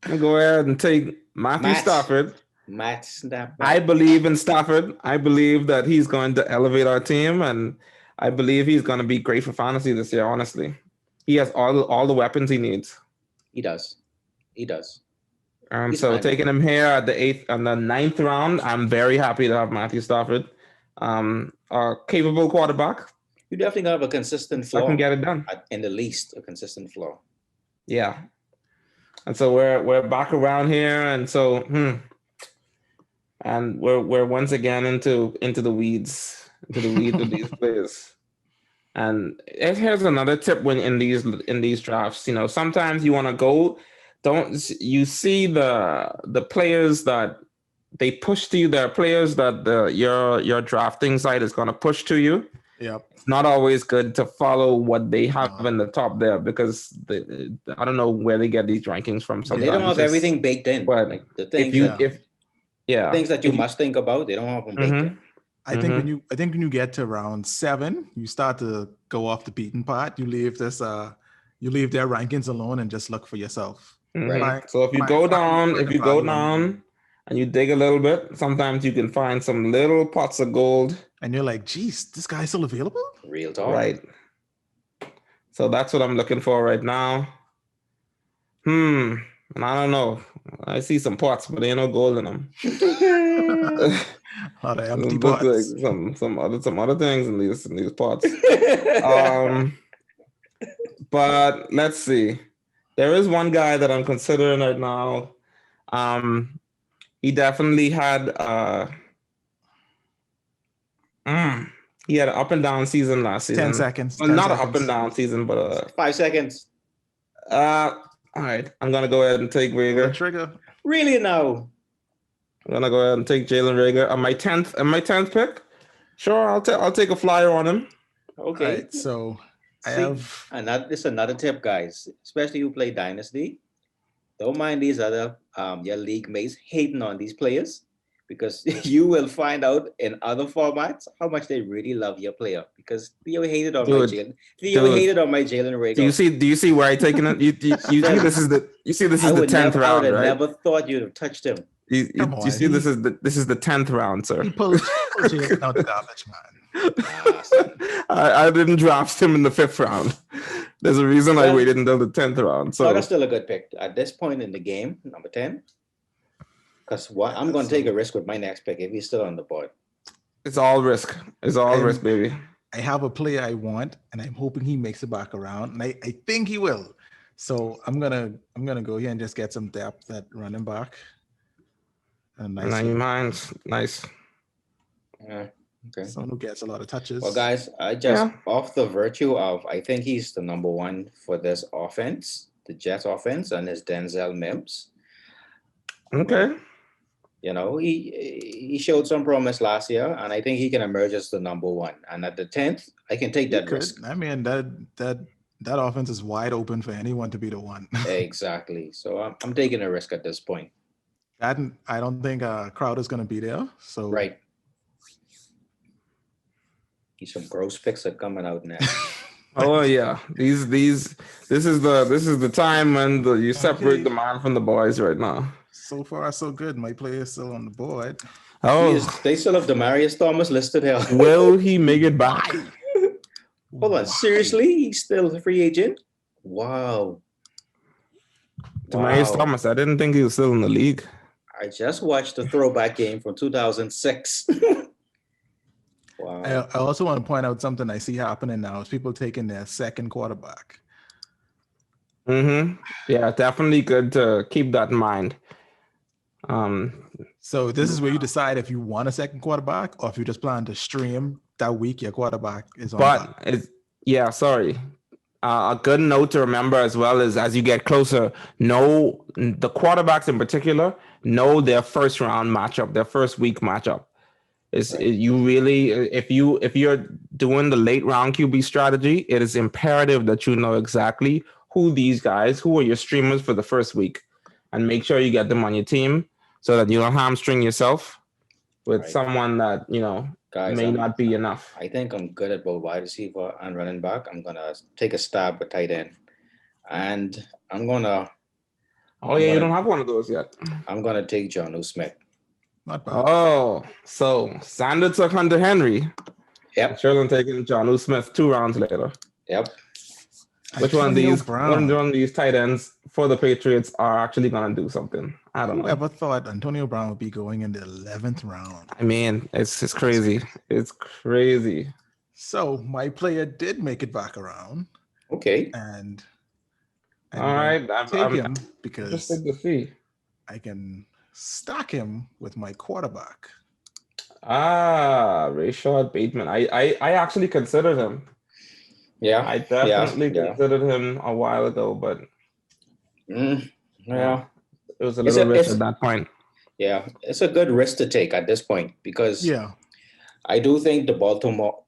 I'm gonna go ahead and take Matthew Stafford. Matt Stafford. I believe in Stafford. I believe that he's going to elevate our team, and I believe he's going to be great for fantasy this year. Honestly, he has all the weapons he needs. He does. And so taking him here at the 8th and the 9th round, I'm very happy to have Matthew Stafford, a capable quarterback. You definitely have a consistent floor. I can get it done. In the least, a consistent floor. Yeah. And so we're back around here, and so and we're once again into the weeds of these players. And here's another tip when in these drafts, sometimes you want to go. Don't you see the players that they push to you? There are players that your drafting site is going to push to you. Yep. It's not always good to follow what they have in the top there because I don't know where they get these rankings from. They don't have everything baked in. But like the things things that you must think about, they don't have them baked in. I think when you get to round 7, you start to go off the beaten path. You leave their rankings alone and just look for yourself. Right. So if you go down and you dig a little bit, sometimes you can find some little pots of gold. And you're like, geez, this guy's still available? Real talk. Right. So that's what I'm looking for right now. And I don't know. I see some pots, but there ain't no gold in them. A lot of empty Look like pots. some other things in these pots. But let's see. There is one guy that I'm considering right now. He definitely had he had an up and down season last season. 10 seconds. Well, 10 not seconds. an up and down season, but 5 seconds. all right. I'm gonna go ahead and take Pull the Rager. trigger. Really now? I'm gonna go ahead and take Jalen Rager. On my 10th pick. Sure, I'll take a flyer on him. Okay. All right, so I See, have and this is another tip, guys, especially who play Dynasty. Don't mind these other your league mates hating on these players, because you will find out in other formats how much they really love your player. Because Theo hated on my Jalen. Theo hated on my Jalen Rager. Do you see where I taking it? You see this is the 10th round, I would have right? never thought you'd have touched him. You see this is the 10th round, sir. he pulled Jalen out the garbage, man. I didn't draft him in the 5th round. There's a reason I waited until the 10th round. So that's still a good pick at this point in the game, number 10. Because I'm going to take a risk with my next pick if he's still on the board. It's all risk. It's all risk, baby. I have a player I want, and I'm hoping he makes it back around, and I think he will. So I'm gonna go here and just get some depth at running back. Nice. Yeah. Okay. Someone who gets a lot of touches. Well, guys, off the virtue of, I think he's the number one for this offense, the Jets offense, and his Denzel Mims. Okay. You know, he showed some promise last year, and I think he can emerge as the number one. And at the 10th, I can take that risk. I mean, that offense is wide open for anyone to be the one. Exactly. So I'm taking a risk at this point. I don't think Crowder's going to be there. So right. Some gross picks are coming out now. Oh yeah, this is the time when you separate the man from the boys right now. So far, so good. My player is still on the board. Oh, they still have Demaryius Thomas listed here. Will he make it back? Hold on, seriously? He's still a free agent? Wow. Demaryius Thomas. I didn't think he was still in the league. I just watched the throwback game from 2006. Wow. I also want to point out something I see happening now is people taking their second quarterback. Yeah, definitely good to keep that in mind. So this is where you decide if you want a second quarterback or if you just plan to stream that week your quarterback is on. But a good note to remember as well is as you get closer, know the quarterbacks in particular know their first round matchup, their first week matchup. You really, if you're doing the late round QB strategy, it is imperative that you know exactly who are your streamers for the first week, and make sure you get them on your team so that you don't hamstring yourself with someone that may not be enough. I think I'm good at both wide receiver and running back. I'm gonna take a stab at tight end, and I'm gonna. You don't have one of those yet. I'm gonna take Jonnu Smith. Not bad. Oh, so Sander took Hunter Henry. Yep. Sherlin taking Jonnu Smith 2 rounds later. Yep. Which one of these tight ends for the Patriots are actually going to do something? I don't know. Whoever thought Antonio Brown would be going in the 11th round? I mean, it's crazy. It's crazy. So my player did make it back around. Okay. And all right, take him because just take the fee. I can stack him with my quarterback. Rashad Bateman. I actually considered him. Yeah, I definitely considered him a while ago, but it was a little risk at that point. Yeah, it's a good risk to take at this point because I do think the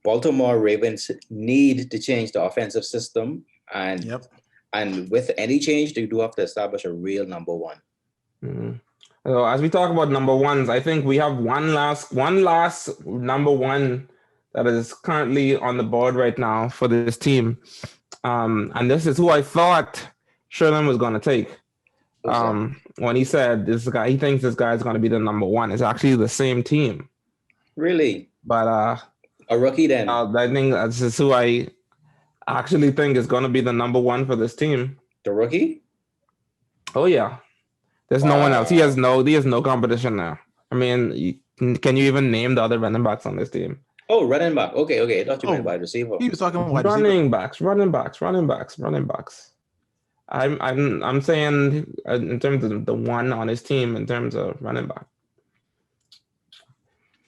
Baltimore Ravens need to change the offensive system, and with any change, they do have to establish a real number one. So as we talk about number ones, I think we have one last number one that is currently on the board right now for this team. And this is who I thought Sherlin was going to take. When he said he thinks this guy is going to be the number one. It's actually the same team. Really? But a rookie then. I think this is who I actually think is going to be the number one for this team. The rookie? Oh, yeah. There's no one else. He has no competition now. I mean, can you even name the other running backs on this team? Oh, running back. Okay. I thought you meant wide receiver. He was talking about wide receiver. running backs. I'm saying in terms of the one on his team in terms of running back.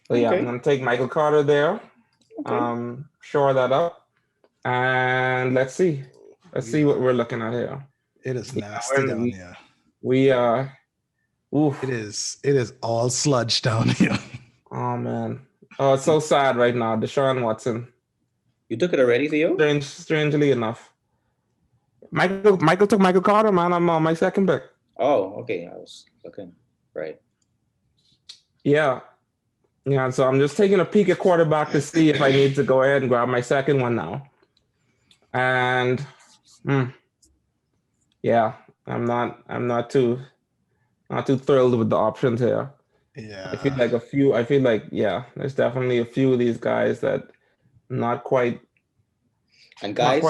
So yeah, I'm gonna take Michael Carter there. Okay. Shore that up, and let's see what we're looking at here. It is nasty down here. Oof. It is all sludge down here. Oh man. Oh, it's so sad right now. Deshaun Watson. You took it already, Theo? Strangely enough. Michael took Michael Carter, man. I'm on my second pick. Oh, okay. I was looking. Right. Yeah. Yeah, so I'm just taking a peek at quarterback to see if I need to go ahead and grab my second one now. And yeah, I'm not too thrilled with the options here. Yeah. I feel like there's definitely a few of these guys that not quite and guys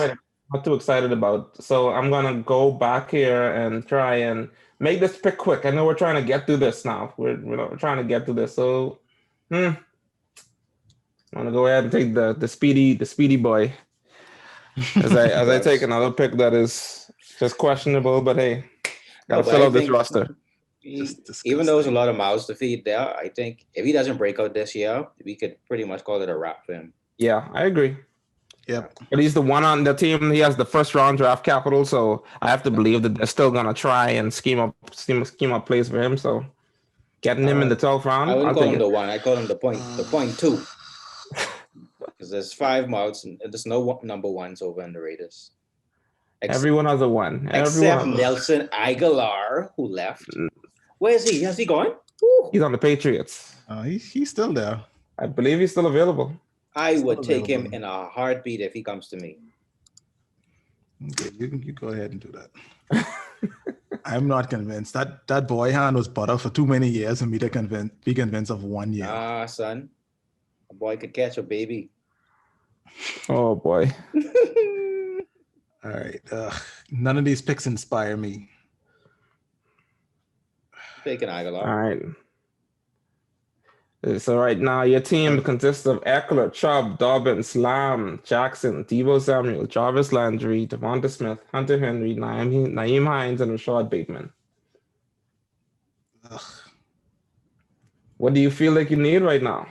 not too excited about. So I'm gonna go back here and try and make this pick quick. I know we're trying to get through this now. We're trying to get through this. So I'm gonna go ahead and take the speedy boy. As I take another pick that is just questionable, but hey, gotta fill out this roster. Even though there's a lot of mouths to feed there, I think if he doesn't break out this year, we could pretty much call it a wrap for him. Yeah, I agree. Yep. But he's the one on the team. He has the first round draft capital, so I have to believe that they're still gonna try and scheme up plays for him. So getting him in the 12th round, I wouldn't call him the one. I call him the point two. Because there's 5 mouths and there's no number ones over in the Raiders. Everyone has a one. Except Nelson Aguilar, who left. Where is he? Has he gone? Woo. He's on the Patriots. He's still there. I believe he's still available. I would take him in a heartbeat if he comes to me. Okay, you go ahead and do that. I'm not convinced. That boy hand was butter for too many years for me to be convinced of 1 year. Ah, son. A boy could catch a baby. Oh boy. All right. None of these picks inspire me. Taking Aguilar. All right. So right now your team consists of Eckler, Chubb, Dobbins, Lamb, Jackson, Deebo Samuel, Jarvis Landry, Devonta Smith, Hunter Henry, Nyheim Hines, and Rashad Bateman. Ugh. What do you feel like you need right now?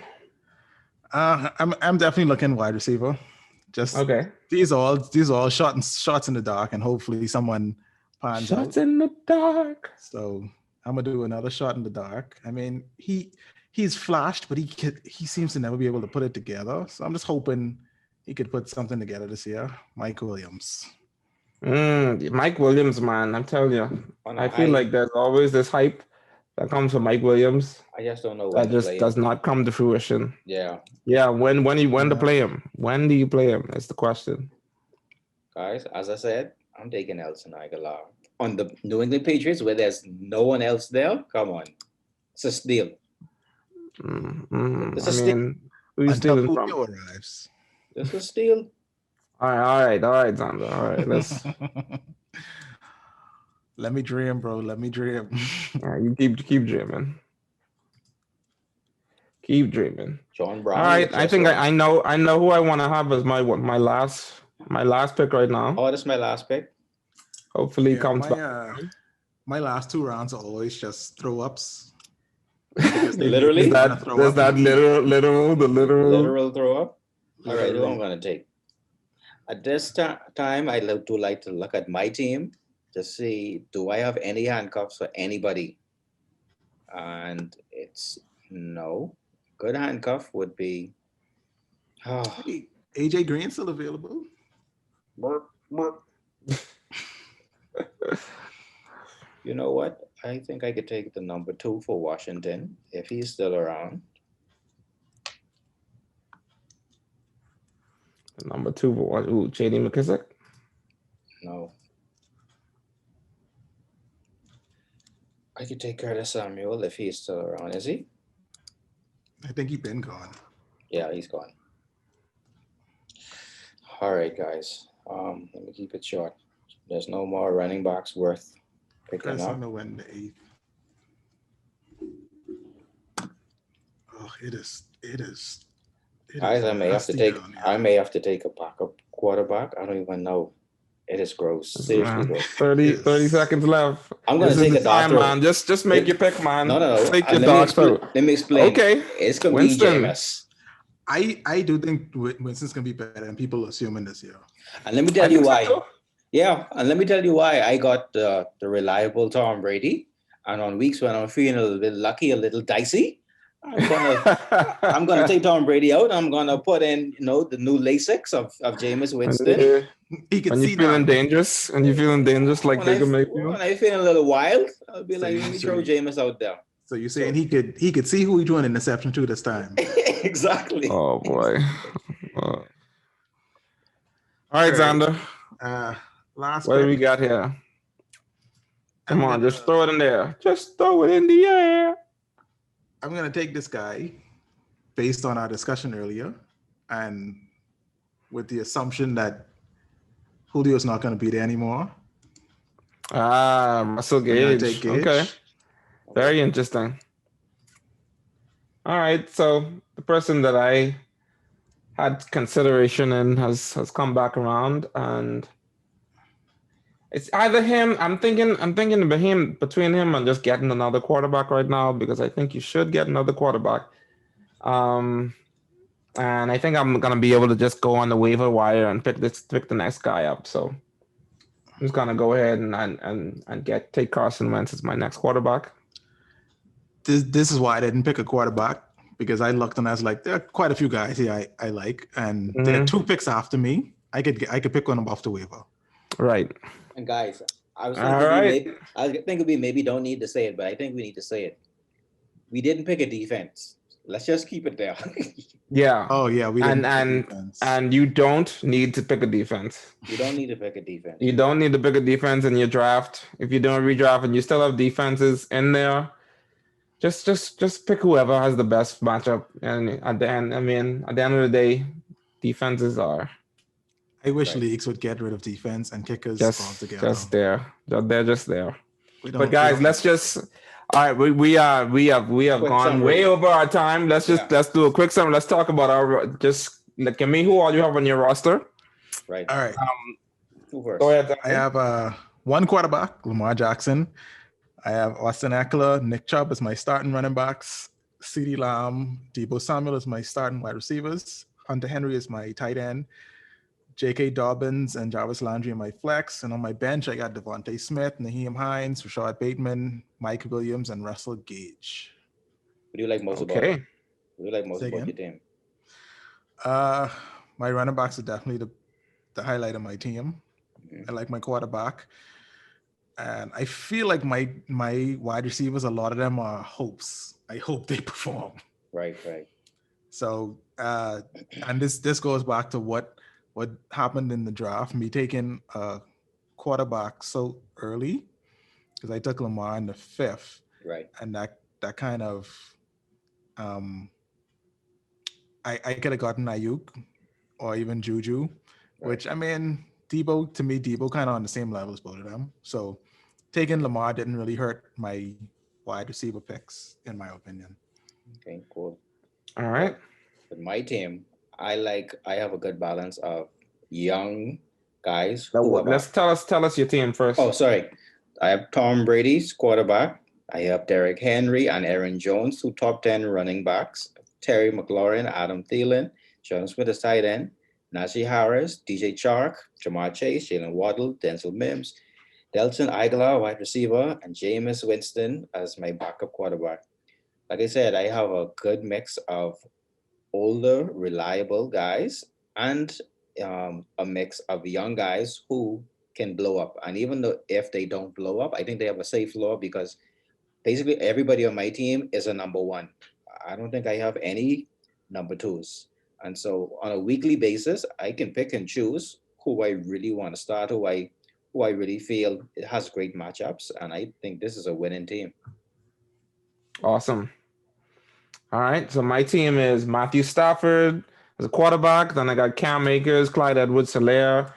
I'm definitely looking wide receiver. Just okay. These are all shots in the dark, and hopefully someone pans out. Shots in the dark. So I'm gonna do another shot in the dark. I mean, he's flashed, but he seems to never be able to put it together. So I'm just hoping he could put something together this year. Mike Williams. Mike Williams, man, I'm telling you, I feel like there's always this hype that comes from Mike Williams. I just don't know when that just does not come to fruition. Yeah. Yeah. When to play him? When do you play him? That's the question. Guys, as I said, I'm taking Nelson Aguilar on the New England Patriots where there's no one else there. Come on, it's a steal. It's a steal. Who are you stealing from? Arrives. It's a steal. All right, Xander. All right, let's. Let me dream, bro. Let me dream. All right, you keep dreaming. Keep dreaming. John Brown. All right, I think I know who I want to have as my last pick right now. Oh, that's my last pick. Hopefully, he comes back. My last 2 rounds are always just throw ups. Literally, is that literal throw up? All right, who I'm gonna take. At this time, I do like to look at my team to see, do I have any handcuffs for anybody? And it's no. Good handcuff would be. Hey, AJ Green still available? You know what? I think I could take the number 2 for Washington if he's still around. Number 2 for J.D. McKissick? No. I could take Curtis Samuel if he's still around. Is he? I think he's been gone. Yeah, he's gone. All right, guys. Let me keep it short. There's no more running backs worth picking up. Went the 8th. It is. Guys, I may have to nasty take. down here. I may have to take a backup quarterback. I don't even know. It is gross. Seriously gross. 30 seconds left. I'm gonna This take is a the time, doctor. man. Just make your pick, man. No. Take your Let me dogs out. Let me explain. Okay. It's gonna Winston. be Jameis. I do think Winston's gonna be better than people assuming this year. And let me tell you why. Yeah, and let me tell you why I got the reliable Tom Brady. And on weeks when I'm feeling a little bit lucky, a little dicey, I'm gonna take Tom Brady out. I'm gonna put in, the new LASIX of Jameis Winston. He can When you're see feeling now. dangerous, like they can make you. When I'm feeling a little wild, I'll be So like, let me throw Jameis out there. So you're saying he could see who he threw an interception to this time? Exactly. Oh boy. All right, Xander. Last What do pick. we got here? Come on, just throw it in there. Just throw it in the air. I'm gonna take this guy based on our discussion earlier, and with the assumption that Julio's not gonna be there anymore. Russell Gage. Take Gage. Okay. Very interesting. All right, so the person that I had consideration in has come back around, and it's either him. I'm thinking between him and just getting another quarterback right now, because I think you should get another quarterback. And I think I'm gonna be able to just go on the waiver wire and pick the next guy up. So I'm just gonna go ahead and take Carson Wentz as my next quarterback. This is why I didn't pick a quarterback, because I looked and I was like, there are quite a few guys here I like, and there are two picks after me. I could pick one off the waiver. Right. And guys, I was thinking maybe don't need to say it, but I think we need to say it. We didn't pick a defense. Let's just keep it there. Yeah. Oh yeah, we didn't. And you don't need to pick a defense. You don't need to pick a defense. You don't need to pick a defense in your draft. If you're doing redraft and you still have defenses in there, just pick whoever has the best matchup. And at the end of the day, defenses are. I wish leagues would get rid of defense and kickers altogether. Just there. They're just there. But guys, let's just. All right, we have gone summary. way over our time. Let's do a quick summary. Let's talk about give me who all you have on your roster. Right. All right. Who first? Go ahead. I have one quarterback, Lamar Jackson. I have Austin Eckler, Nick Chubb as my starting running backs, CeeDee Lamb, Deebo Samuel as my starting wide receivers, Hunter Henry is my tight end, J.K. Dobbins and Jarvis Landry in my flex. And on my bench, I got Devontae Smith, Naheem Hines, Rashad Bateman, Mike Williams, and Russell Gage. What do you like most about it? What do you like most about your team? My running backs are definitely the highlight of my team. I like my quarterback. And I feel like my wide receivers, a lot of them are hopes. I hope they perform. Right. So, and this goes back to what happened in the draft, me taking a quarterback so early, because I took Lamar in the 5th. Right. And that kind of, I could have gotten Nyuk or even Juju, which, Debo kind of on the same level as both of them. So taking Lamar didn't really hurt my wide receiver picks, in my opinion. Okay, cool. All right. With my team, I have a good balance of young guys. Let's tell us your team first. Oh, sorry. I have Tom Brady's quarterback. I have Derrick Henry and Aaron Jones, 2 top 10 running backs. Terry McLaurin, Adam Thielen, John Smith as tight end, Najee Harris, DJ Chark, Jamar Chase, Jalen Waddle, Denzel Mims, Delton Aguilar, wide receiver, and Jameis Winston as my backup quarterback. Like I said, I have a good mix of older, reliable guys and a mix of young guys who can blow up. And even though if they don't blow up, I think they have a safe floor, because basically everybody on my team is a number 1. I don't think I have any number 2s. And so on a weekly basis, I can pick and choose who I really want to start, who I really feel it has great matchups. And I think this is a winning team. Awesome. All right. So my team is Matthew Stafford as a quarterback. Then I got Cam Akers, Clyde Edwards-Helaire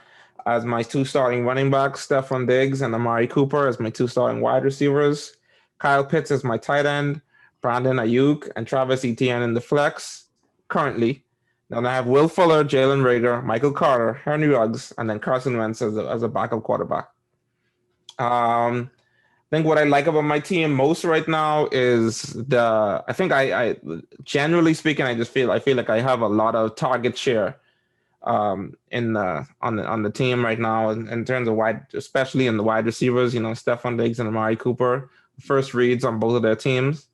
as my 2 starting running backs, Stephon Diggs and Amari Cooper as my 2 starting wide receivers, Kyle Pitts as my tight end, Brandon Ayuk, and Travis Etienne in the flex currently. Then I have Will Fuller, Jalen Reagor, Michael Carter, Henry Ruggs, and then Carson Wentz as a backup quarterback. I think what I like about my team most right now is I generally speaking, I feel like I have a lot of target share on the team right now in terms of especially in the wide receivers, Stephon Diggs and Amari Cooper, first reads on both of their teams.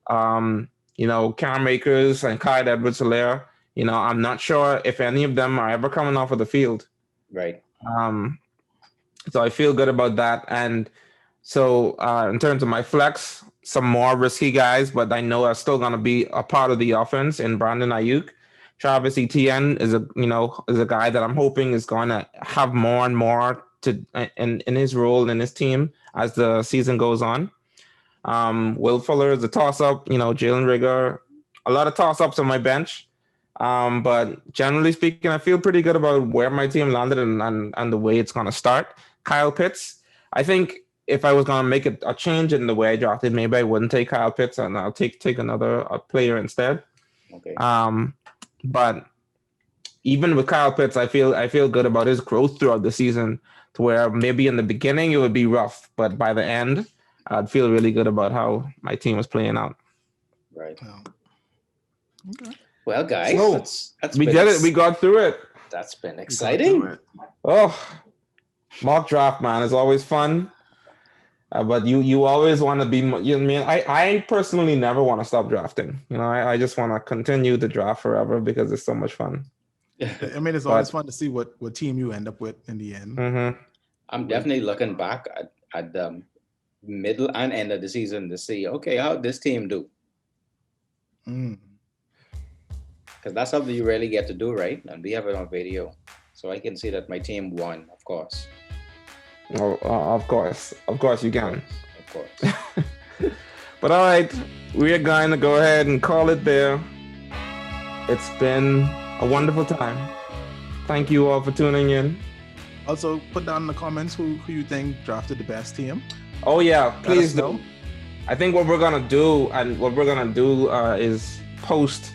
Cam Akers and Clyde Edwards-Helaire, I'm not sure if any of them are ever coming off of the field. Right. So I feel good about that. And so in terms of my flex, some more risky guys, but I know are still going to be a part of the offense in Brandon Ayuk. Travis Etienne is a guy that I'm hoping is going to have more and more in his role in his team as the season goes on. Will Fuller is a toss-up, Jalen Reagor, a lot of toss-ups on my bench. But generally speaking, I feel pretty good about where my team landed and the way it's going to start. Kyle Pitts, I think if I was going to make a change in the way I drafted, maybe I wouldn't take Kyle Pitts and I'll take another player instead. Okay. But even with Kyle Pitts, I feel good about his growth throughout the season, to where maybe in the beginning it would be rough, but by the end, I'd feel really good about how my team was playing out. Right. Okay. Well, guys, So, that's we did it. We got through it. That's been exciting. Oh, mock draft, man, is always fun. But you always want to be, I personally never want to stop drafting. I just want to continue to draft forever because it's so much fun. I mean, it's always fun to see what team you end up with in the end. Mm-hmm. I'm definitely looking back at the middle and end of the season to see, okay, how this team do. Because that's something you rarely get to do, right? And we have it on video. So I can see that my team won, of course. Oh, of course you can. Of course. But all right, we are going to go ahead and call it there. It's been a wonderful time. Thank you all for tuning in. Also, put down in the comments who you think drafted the best team. Oh yeah, please Let us do. know. I think what we're gonna do is post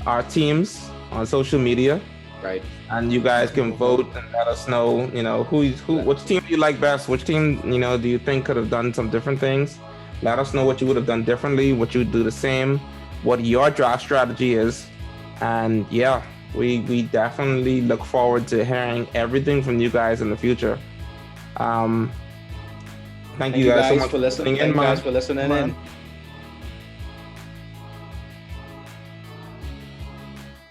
our teams on social media. Right. And you guys can vote and let us know, which team do you like best? Which team, do you think could have done some different things? Let us know what you would have done differently, what you would do the same, what your draft strategy is. And yeah, we definitely look forward to hearing everything from you guys in the future. Thank you guys so much for listening. Thank you guys for listening in.